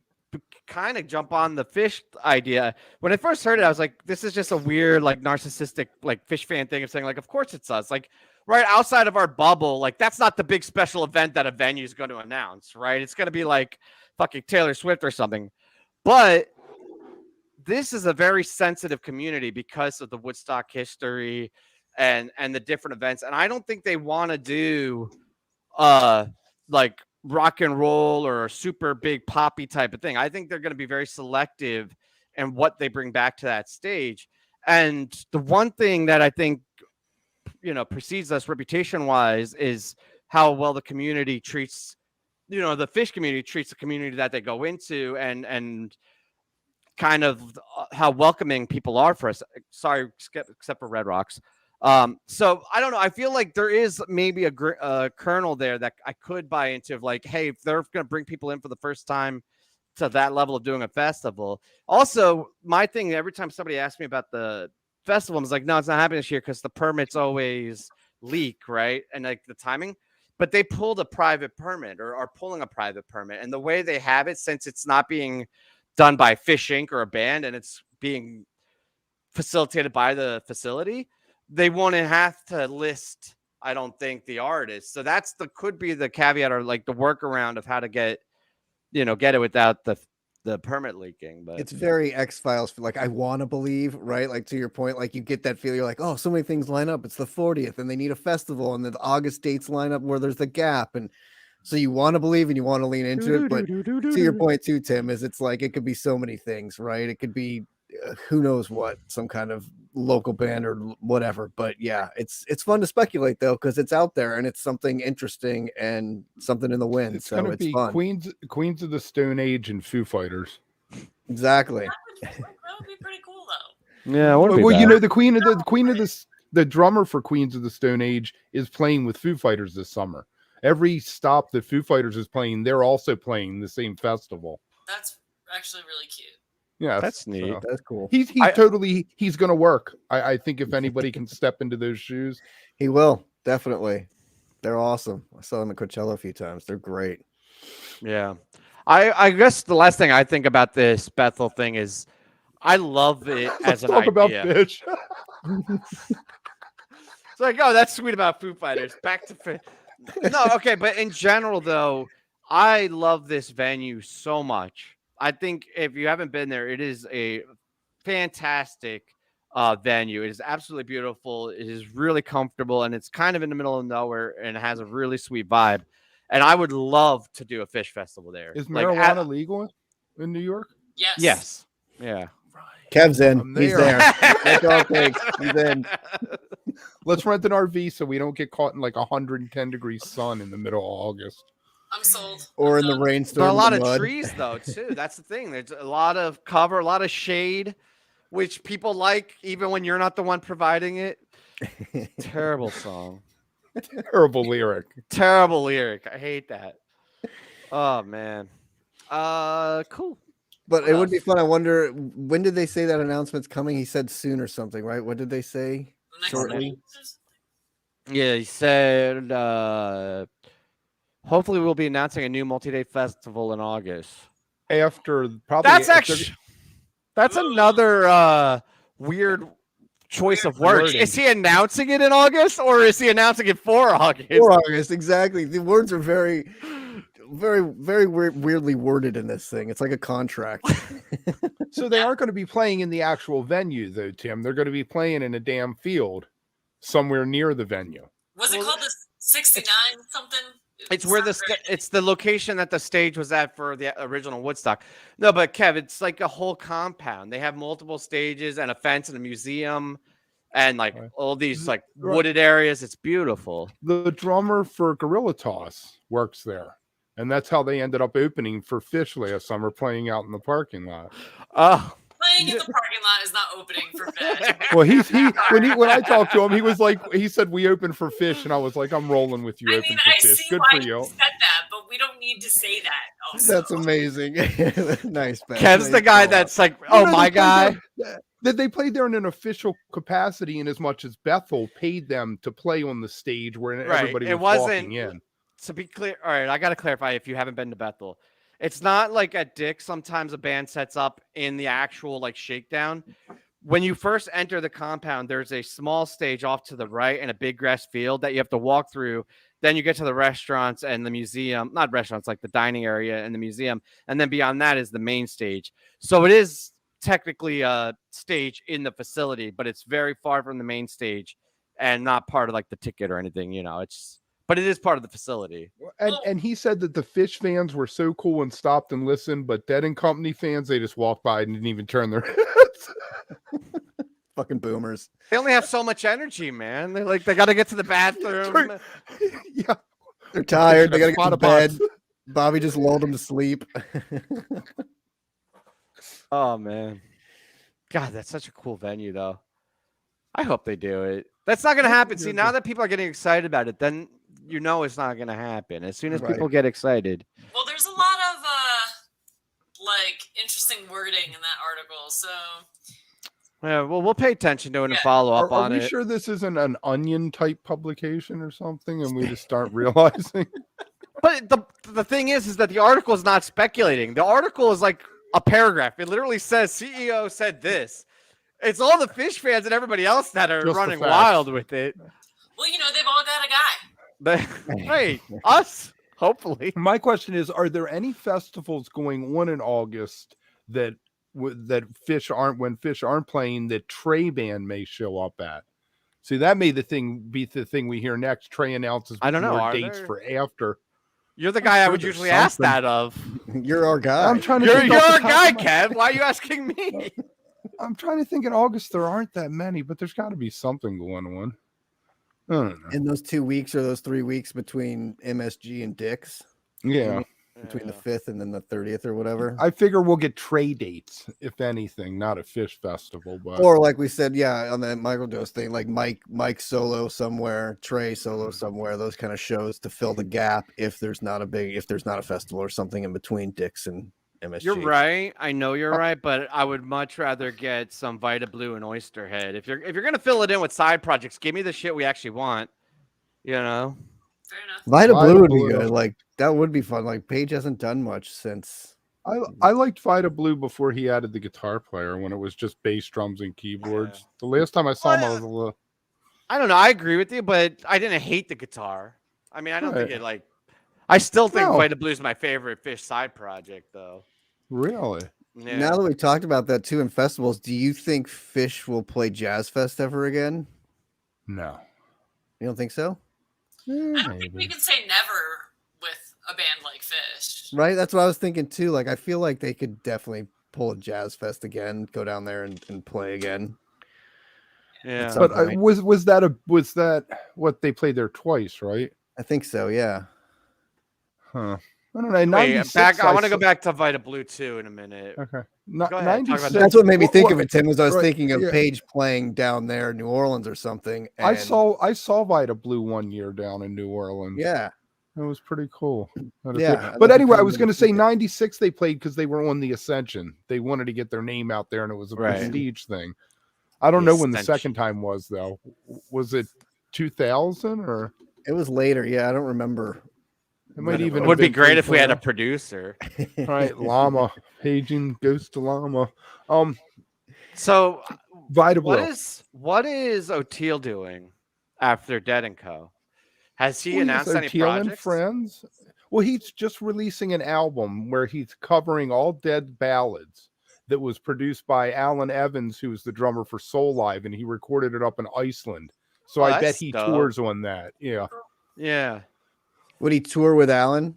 kind of jump on the Phish idea. When I first heard it, I was like, this is just a weird, like narcissistic, like Phish fan thing of saying, like, of course it's us. Like, right outside of our bubble, like that's not the big special event that a venue is going to announce, right? It's going to be like fucking Taylor Swift or something. But this is a very sensitive community because of the Woodstock history and the different events. And I don't think they want to do like rock and roll or a super big poppy type of thing. I think they're going to be very selective in what they bring back to that stage. And the one thing that I think, precedes us reputation wise is how well the community treats, the Phish community treats the community that they go into, and kind of how welcoming people are for us. Sorry, except for Red Rocks. So I don't know. I feel like there is maybe a kernel there that I could buy into, of like, hey, if they're going to bring people in for the first time to that level of doing a festival. Also, my thing, every time somebody asks me about the festival, I'm like, no, it's not happening this year because the permits always leak, right? And like the timing. But they pulled a private permit, or are pulling a private permit. And the way they have it, since it's not being done by Phish Inc. or a band, and it's being facilitated by the facility, they won't have to list, I don't think, the artist. So that's could be the caveat, or like the workaround of how to get it without the permit leaking. But it's very X-Files. Like, I want to believe, right? Like, to your point, like you get that feel. You're like, oh, so many things line up. It's the 40th, and they need a festival, and the August dates line up where there's the gap, and so you want to believe and you want to lean into it. But to your point too, Tim, is it's like it could be so many things, right? It could be who knows what, some kind of local band or whatever. But yeah, it's fun to speculate though, because it's out there and it's something interesting and something in the wind. It's so gonna it's be fun. Queens of the Stone Age and Foo Fighters. Exactly. That would be pretty cool though. yeah, Well, the drummer for Queens of the Stone Age is playing with Foo Fighters this summer. Every stop that Foo Fighters is playing, they're also playing the same festival. That's actually really cute. Yeah, that's neat. So. That's cool. He's going to work. I think if anybody can step into those shoes, He will, definitely. They're awesome. I saw them at Coachella a few times. They're great. Yeah. I guess the last thing I think about this Bethel thing is I love it let's as an talk about idea. Phish. It's like, oh, that's sweet about Foo Fighters. Back to Phish. No, okay, but in general, though, I love this venue so much. I think if you haven't been there, it is a fantastic venue. It is absolutely beautiful. It is really comfortable, and it's kind of in the middle of nowhere, and it has a really sweet vibe. And I would love to do a Phish festival there. Is marijuana legal in New York? Yes. Yes. Yeah. Kev's in. I'm He's there. there. That's all it takes. He's in. Let's rent an RV so we don't get caught in like 110 degrees sun in the middle of August. I'm sold. Or I'm in the done. rainstorm. There are a lot the of mud. trees, though, too. That's the thing. There's a lot of cover, a lot of shade, which people like, even when you're not the one providing it. Terrible song. Terrible lyric. Terrible lyric. I hate that. Oh, man. Cool. But What it would be else? fun. I wonder, when did they say that announcement's coming? He said soon or something, right? What did they say? The next Shortly. one. Yeah, he said, hopefully we'll be announcing a new multi-day festival in August. After probably That's another weird choice of words. wording. Is he announcing it in August, or is he announcing it for August? For August, exactly. The words are very, very, very weirdly worded in this thing. It's like a contract. So they aren't going to be playing in the actual venue, though, Tim. They're going to be playing in a damn field somewhere near the venue. Was it called the 69 something? It's where it's the location that the stage was at for the original Woodstock. No, but Kev, it's like a whole compound. They have multiple stages and a fence and a museum and like all these like wooded areas. It's beautiful. The drummer for Gorilla Toss works there. And that's how they ended up opening for Phish last summer, playing out in the parking lot. Oh, Playing in the parking lot is not opening for Phish. Well, when I talked to him, he said we opened for Phish, and I was like, I'm rolling with you. I Open mean, for I Phish. see Good why for you. you said that, but we don't need to say that. Also. That's amazing. Nice, Ben. Kev's the guy that's like, oh, my guy. That they played there in an official capacity, in as much as Bethel paid them to play on the stage where everybody It was wasn't walking in. To be clear, all right, I got to clarify if you haven't been to Bethel. It's not like at Dick's. Sometimes a band sets up in the actual like shakedown. When you first enter the compound, there's a small stage off to the right and a big grass field that you have to walk through. Then you get to the restaurants and the museum, not restaurants, like the dining area and the museum. And then beyond that is the main stage. So it is technically a stage in the facility, but it's very far from the main stage and not part of like the ticket or anything. But it is part of the facility. And he said that the Phish fans were so cool and stopped and listened, but Dead and Company fans, they just walked by and didn't even turn their heads. Fucking boomers. They only have so much energy, man. They got to get to the bathroom. Yeah, They're tired. They got to get to Spot bed. box. Bobby just lulled them to sleep. Oh man, God, that's such a cool venue, though. I hope they do it. That's not going to happen. See, now that people are getting excited about it, then it's not going to happen. As soon as people get excited. Well, there's a lot of interesting wording in that article, so. Yeah, well, we'll pay attention to it and follow up on it. Are we sure this isn't an Onion type publication or something, and we just start realizing? But the thing is that the article is not speculating. The article is like a paragraph. It literally says CEO said this. It's all the Phish fans and everybody else that are Just running wild with it. Well, they've all got a guy. Right, us, hopefully. My question is: are there any festivals going on in August that Phish aren't, when Phish aren't playing, that Trey band may show up at? See, that may be the thing we hear next. Trey announces more dates for after. You're the guy I would usually ask that of. You're our guy. I'm trying to. You're our guy, Kev. Why are you asking me? I'm trying to think. In August, there aren't that many, but there's got to be something going on. I don't know. In those 2 weeks or those 3 weeks between MSG and Dick's. Yeah. Between the 5th and then the 30th or whatever. I figure we'll get Trey dates, if anything, not a Phish festival, but or like we said, on that microdose thing, like Mike solo somewhere, Trey solo somewhere, those kind of shows to fill the gap if there's not a festival or something in between Dick's and MSG. You're right. I know you're right, but I would much rather get some Vita Blue and Oysterhead. If you're gonna fill it in with side projects, give me the shit we actually want. Fair enough. Vita Blue would be good. Like that would be fun. Like Paige hasn't done much since. I liked Vita Blue before he added the guitar player, when it was just bass, drums, and keyboards. Yeah. The last time I saw him, I was a little. I don't know. I agree with you, but I didn't hate the guitar. I mean, I don't think it I still think Vita Blue is my favorite Phish side project, though. Really? Yeah. Now that we talked about that too in festivals, do you think Phish will play Jazz Fest ever again? No. You don't think so? I don't think we can say never with a band like Phish. Right? That's what I was thinking too. Like, I feel like they could definitely pull a Jazz Fest again, go down there and play again. Yeah. But was that what they played there twice, right? I think so, yeah. Huh. I don't know. I want to go back to Vita Blue too in a minute. Okay. Go ahead, talk about that. That's what made me think of it, Tim, was I was right, thinking of Paige playing down there in New Orleans or something. And I saw Vita Blue one year down in New Orleans. Yeah. It was pretty cool. Yeah. But anyway, I was going to say 96 they played because they were on the Ascension. They wanted to get their name out there, and it was a prestige thing. I don't know when the second time was, though. Was it 2000 or? It was later. Yeah, I don't remember. It would be great if we had a producer. All right, Llama. Paging Ghost to Llama. So Vita Blue. What is O'Teal doing after Dead & Co? Has he announced any projects? And Friends? Well, he's just releasing an album where he's covering all Dead ballads that was produced by Alan Evans, who was the drummer for Soul Live, and he recorded it up in Iceland. So I bet he tours on that. Yeah. Yeah. Would he tour with Alan?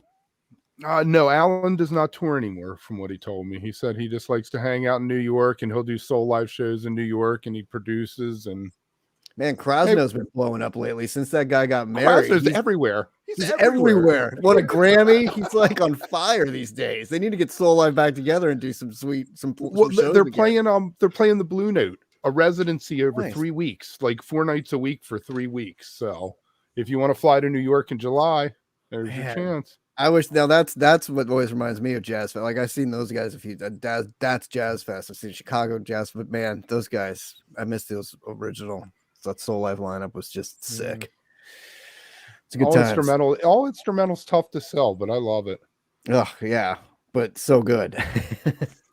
No, Alan does not tour anymore, from what he told me. He said he just likes to hang out in New York, and he'll do Soul Live shows in New York, and he produces. And man, Krasno's been blowing up lately since that guy got married. Krasno's everywhere. He's everywhere. What a Grammy! He's like on fire these days. They need to get Soul Live back together and do some Well, shows they're again. playing the Blue Note, a residency over 3 weeks, like 4 nights a week for 3 weeks. So if you want to fly to New York in July, there's your chance. I wish now that's what always reminds me of Jazz Fest. Like I've seen those guys a few. That's Jazz Fest. I've seen Chicago Jazz, but man, those guys, I miss those original. That Soul Live lineup was just sick. It's a good time. All instrumental's tough to sell, but I love it. Oh yeah, but so good.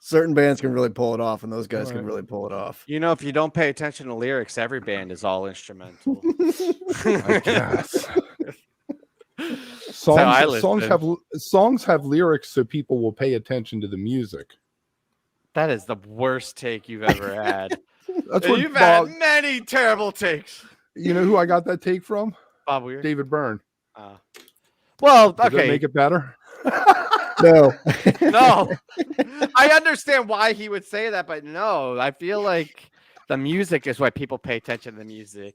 Certain bands can really pull it off, and those guys can really pull it off. You know, if you don't pay attention to lyrics, every band is all instrumental. I guess. Songs have lyrics, so people will pay attention to the music. That is the worst take you've ever had. That's And what you've had Bob, many terrible takes. you know who I got that take from? Bob Weir. David Byrne. Well, Does that okay. make it better? No. No. I understand why he would say that, but no. I feel like the music is why people pay attention to the music.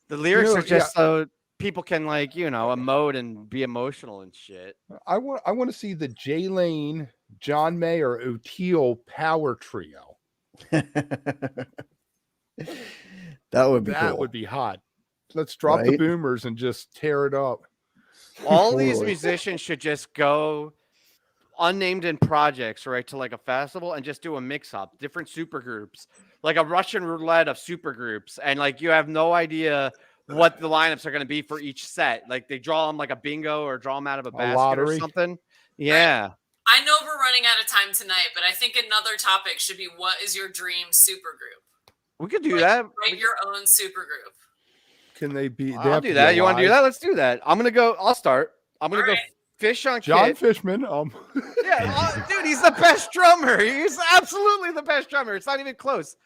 The lyrics are just so people can emote and be emotional and shit. I want to see the Jay Lane, John Mayer, O'Teal power trio. That would be That cool. would be hot. Let's drop the Right? boomers and just tear it up. All these Totally. musicians should just go unnamed in projects, right, to like a festival and just do a mix up, different supergroups, like a Russian roulette of supergroups. And like you have no idea what the lineups are going to be for each set. Like they draw them like a bingo or draw them out of a basket lottery. or something. Yeah. I know we're running out of time tonight, but I think another topic should be what is your dream supergroup? We could do that. Write your own supergroup. Can they be? They I'll have do to be that. You want to do alive? that? Let's do that. I'll start. I'm going to go Alright. Fish on John Kit. Fishman. Yeah, dude, he's the best drummer. He's absolutely the best drummer. It's not even close.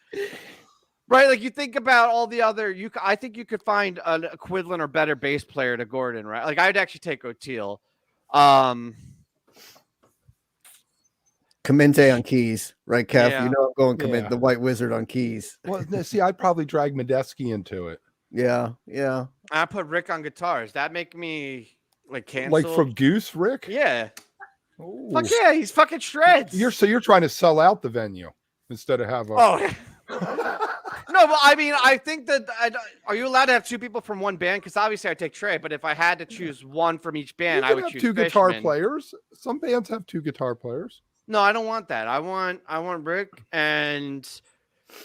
Right? Like you think about all the other, I think you could find an equivalent or better bass player to Gordon, right? Like I'd actually take O'Teal. Clemente on keys, right, Kev? Yeah. You know I'm going Yeah. the White Wizard on keys. Well, see, I'd probably drag Medeski into it, Yeah. I put Rick on guitars. That make me like cancel. like from Goose Rick. Yeah. Ooh. Fuck yeah, he's fucking shreds. You're trying to sell out the venue instead of have a. Oh. No, but I mean, I think that are you allowed to have two people from one band? Because obviously I take Trey, but if I had to choose one from each band, You I can would have choose two guitar Fishman. players. Some bands have two guitar players. No, I don't want that. I want Rick and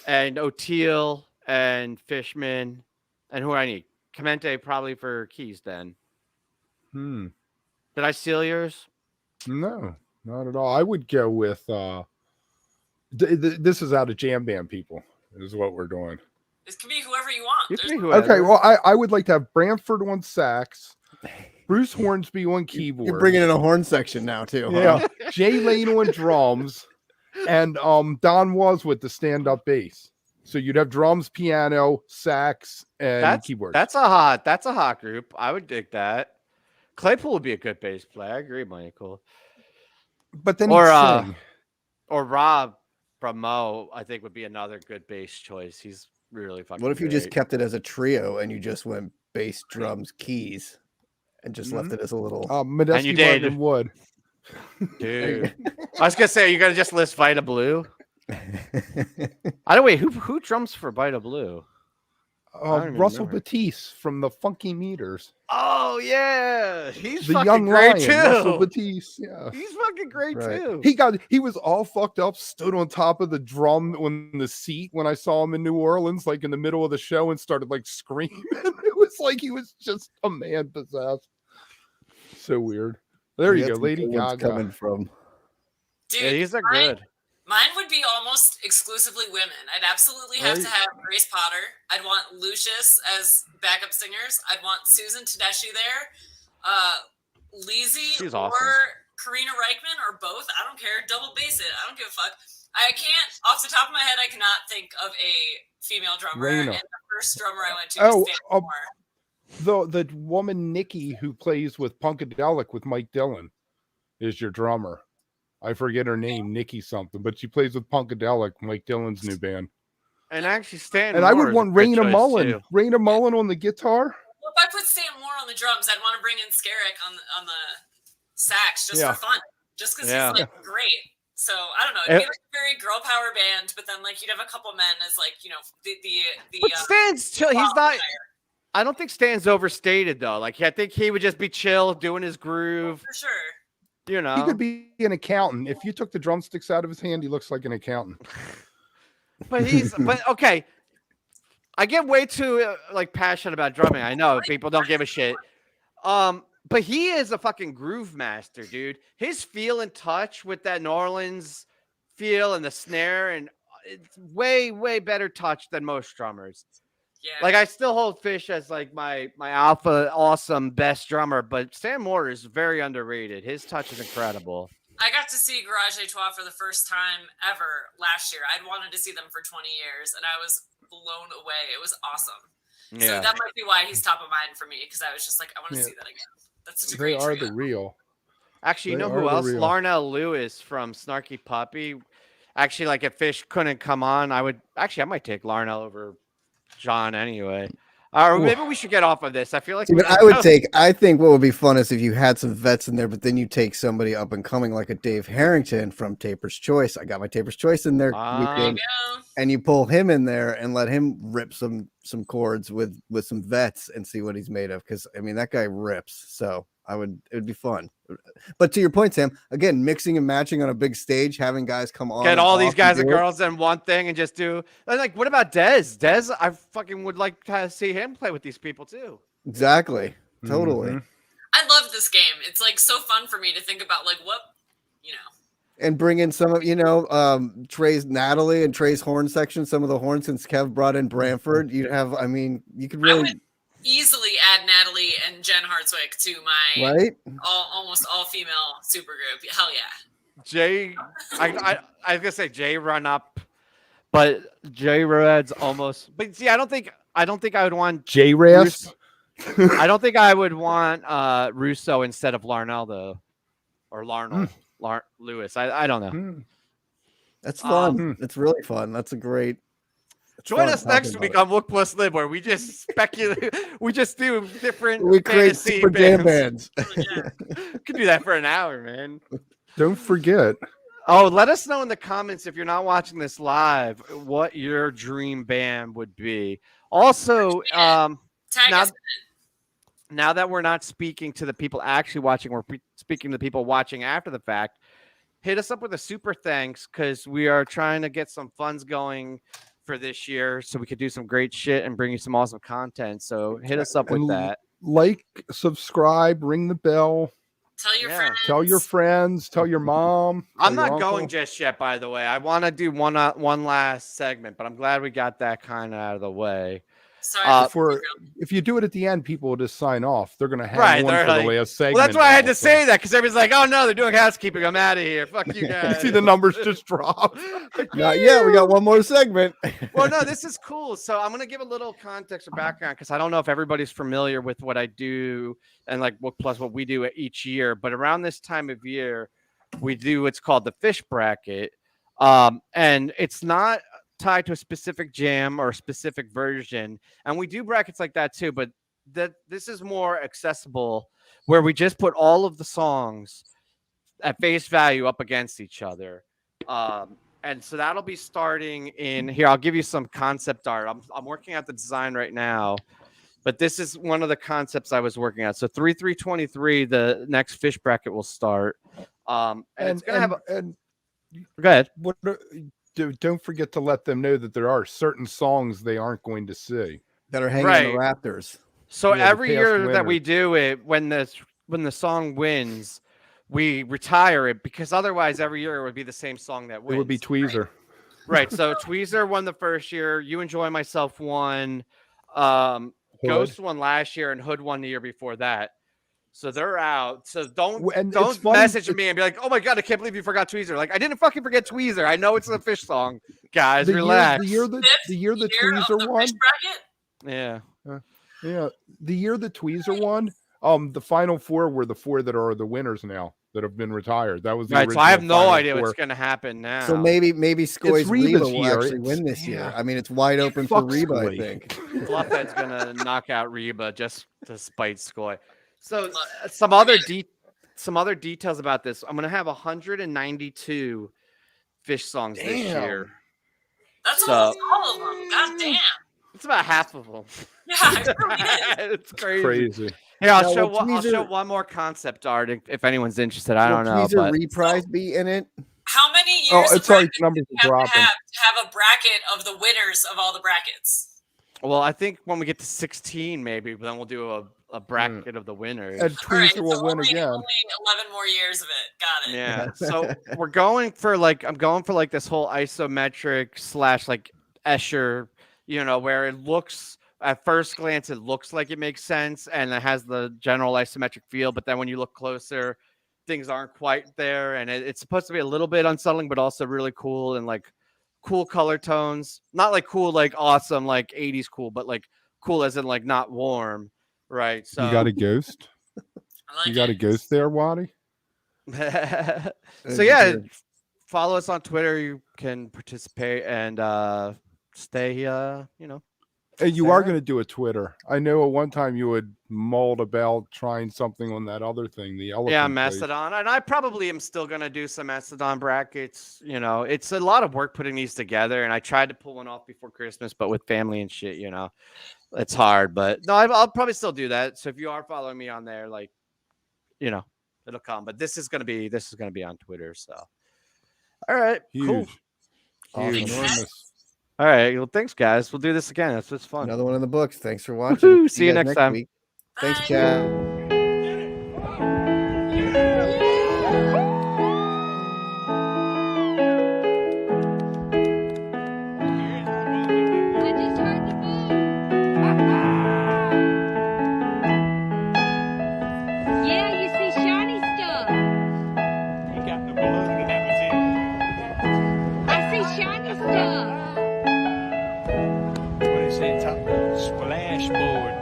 O'Teal and Fishman, and who do I need? Clemente probably for keys. Then did I steal yours? No, not at all. I would go with. This is out of jam band people. Is what we're doing. This can be whoever you want. You can There's- be whoever. Okay, well, I would like to have Bramford on sax, Bruce Hornsby on keyboard. You're bringing in a horn section now too. Huh? Yeah, Jay Lane on drums, and Don Was with the stand-up bass. So you'd have drums, piano, sax, and keyboard. That's a hot group. I would dig that. Claypool would be a good bass player. I agree, Michael. But then Or he'd sing. or Rob from Mo, I think would be another good bass choice. He's really fucking. What if you just great. kept it as a trio and you just went bass, drums, keys, and just left it as a little? Medeski, you did. London Wood. Dude? I was gonna say, you're gonna just list Vita Blue. I don't wait. Who drums for Vita Blue? don't even Russell remember. Batiste from the Funky Meters. Oh yeah, he's The fucking young great lion, Russell too. Batiste. Yeah. He's fucking great Right. too. He was all fucked up, stood on top of the drum on the seat when I saw him in New Orleans, like in the middle of the show, and started like screaming. It was like he was just a man possessed. So weird. There you go, That's Lady where it's Gaga. coming from. Dude, Yeah, these are mine- good. Mine would be almost exclusively women. I'd absolutely have to Right. have Grace Potter. I'd want Lucius as backup singers. I'd want Susan Tedeschi there. Lizzie She's or awesome. Karina Reichman or both. I don't care. Double bass it. I don't give a fuck. I can't, off the top of my head, I cannot think of a female drummer. Raina. And the first drummer I went to was Stan Moore. The woman Nikki who plays with Punkadelic with Mike Dillon is your drummer. I forget her name, Nikki something, but she plays with Punkadelic, Mike Dillon's new band. And actually, Stan. And I Moore would is a want good Raina choice, Mullen. too. Raina Mullen on the guitar. Well, if I put Stan Moore on the drums, I'd want to bring in Skerrick on the sax just Yeah. for fun. Just because Yeah. he's like great. So I don't know. It'd be Eh. like a very girl power band, but then like you'd have a couple men as like, you know, the But Stan's chill. He's wow not. player. I don't think Stan's overstated though. Like I think he would just be chill, doing his groove. For sure. You know. He could be an accountant. If you took the drumsticks out of his hand, he looks like an accountant. But but okay. I get way too like passionate about drumming. I know people don't give a shit. But he is a fucking groove master, dude. His feel and touch with that New Orleans feel and the snare, and it's way, way better touch than most drummers. Yeah. Like I still hold Fish as like my alpha awesome best drummer, but Stan Moore is very underrated. His touch is incredible. I got to see Garage A Trois for the first time ever last year. I'd wanted to see them for 20 years, and I was blown away. It was awesome. So Yeah. that might be why he's top of mind for me, because I was just like, I want to see that again. That's such a They great are trio. the real. Actually, you They know are who the else? real. Larnell Lewis from Snarky Puppy. Actually, like if Phish couldn't come on, I might take Larnell over John anyway. Or maybe we should get off of this. I feel like See, but I think what would be fun is if you had some vets in there, but then you take somebody up and coming like a Dave Harrington from Taper's Choice. I got my Taper's Choice in there weekend, and you pull him in there and let him rip some chords with some vets and see what he's made of. Because I mean, that guy rips. So it would be fun. But to your point, Sam, again, mixing and matching on a big stage, having guys come on, get all these guys and girls in one thing and just do. Like, what about Dez? Dez, I fucking would like to see him play with these people too. Exactly. Totally. Mm-hmm. I love this game. It's like so fun for me to think about, like, what, you know. And bring in some of, Trey's Natalie and Trey's horn section, some of the horns since Kev brought in Branford. You'd have, I mean, you could really. I would easily add Natalie and Jen Hartswick to my almost all female supergroup. Hell yeah. Jay, I was gonna say Jay run up, but Jay Red's almost. But see, I don't think I would want J Rasp. I don't think I would want Russo instead of Larnell though, or Larnell, Lewis. I don't know. That's fun. It's really fun. That's a great. Join us next week on wook+live, where we just speculate. We just do different. We create super jam bands. We could do that for an hour, man. Don't forget. Oh, let us know in the comments if you're not watching this live what your dream band would be. Also, now that we're not speaking to the people actually watching, we're speaking to the people watching after the fact. Hit us up with a super thanks because we are trying to get some funds going for this year so we could do some great shit and bring you some awesome content. So hit us up with that. Like, subscribe, ring the bell. Tell your friends. Tell your friends. Tell your mom. I'm not going just yet, by the way. I want to do one last segment, but I'm glad we got that kind of out of the way. Sorry. If you do it at the end, people will just sign off. They're going to hang on for the last segment. Well, that's why I had to say that, because everybody's like, oh, no, they're doing housekeeping. I'm out of here. Fuck you guys. See the numbers just drop. Not yet. We got one more segment. Well, no, this is cool. So I'm going to give a little context or background because I don't know if everybody's familiar with what I do and like what we do each year. But around this time of year, we do what's called the Phish bracket. And it's not tied to a specific jam or a specific version, and we do brackets like that too, but this is more accessible where we just put all of the songs at face value up against each other, and so that'll be starting in here. I'll give you some concept art. I'm working out the design right now, but this is one of the concepts I was working at. So 3/3/23, the next Phish bracket will start, and it's gonna have go ahead. Don't forget to let them know that there are certain songs they aren't going to see that are hanging in the rafters. So every year that we do it, when the song wins, we retire it because otherwise every year it would be the same song that wins. It would be Tweezer. Right. So Tweezer won the first year. You Enjoy Myself won. Ghost won last year, and Hood won the year before that. So they're out. So don't message me and be like, "Oh my god, I can't believe you forgot Tweezer." Like, I didn't fucking forget Tweezer. I know it's a Phish song, guys. Relax. The year the Tweezer won. Yeah. Yeah. The year the Tweezer won. The final four were the four that are the winners now that have been retired. That was the right. So I have no idea what's going to happen now. So maybe Skoy's Reba will actually win this year. I mean, it's wide open for Reba. Skoy. I think Fluffhead's going to knock out Reba just to spite Skoy. So some other details about this. I'm going to have 192 Phish songs this year. That's almost all of them. God damn. It's about half of them. Yeah, it really is. It's crazy. Here, I'll show one more concept art if anyone's interested. I don't know. Tweezer reprise be in it? How many years? Oh, it's already numbers are dropping. Have a bracket of the winners of all the brackets. Well, I think when we get to 16, maybe, but then we'll do a bracket of the winners. And Tweezer will win again. Only 11 more years of it. Got it. Yeah. So we're going for I'm going for this whole isometric / like Escher, where it looks at first glance, it looks like it makes sense and it has the general isometric feel. But then when you look closer, things aren't quite there, and it's supposed to be a little bit unsettling, but also really cool and like cool color tones. Not like cool, like awesome, like 80s cool, but like cool as in like not warm, right? So You got a ghost? I like You got a it. ghost there, Waddy? so yeah, follow us on Twitter. You can participate and stay Hey, you Stay are around. going to do a Twitter. I know at one time you had mulled about trying something on that other thing, the elephant. Yeah, place. Mastodon. And I probably am still going to do some Mastodon brackets. It's a lot of work putting these together. And I tried to pull one off before Christmas, but with family and shit, it's hard. But no, I'll probably still do that. So if you are following me on there, like, it'll come. But this is going to be on Twitter. So, all right. Huge. Cool. Awesome. Huge. Enormous. All right. Well, thanks, guys. We'll do this again. That's what's fun. Another one in the books. Thanks for watching. Woohoo. See you guys next time. week. Thanks, Bye. Chad. I just heard the boom. Yeah, you see shiny stuff. He got the balloon and that was I see shiny stuff. it. What is it? Top splashboard.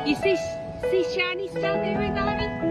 You see shiny stuff, everybody?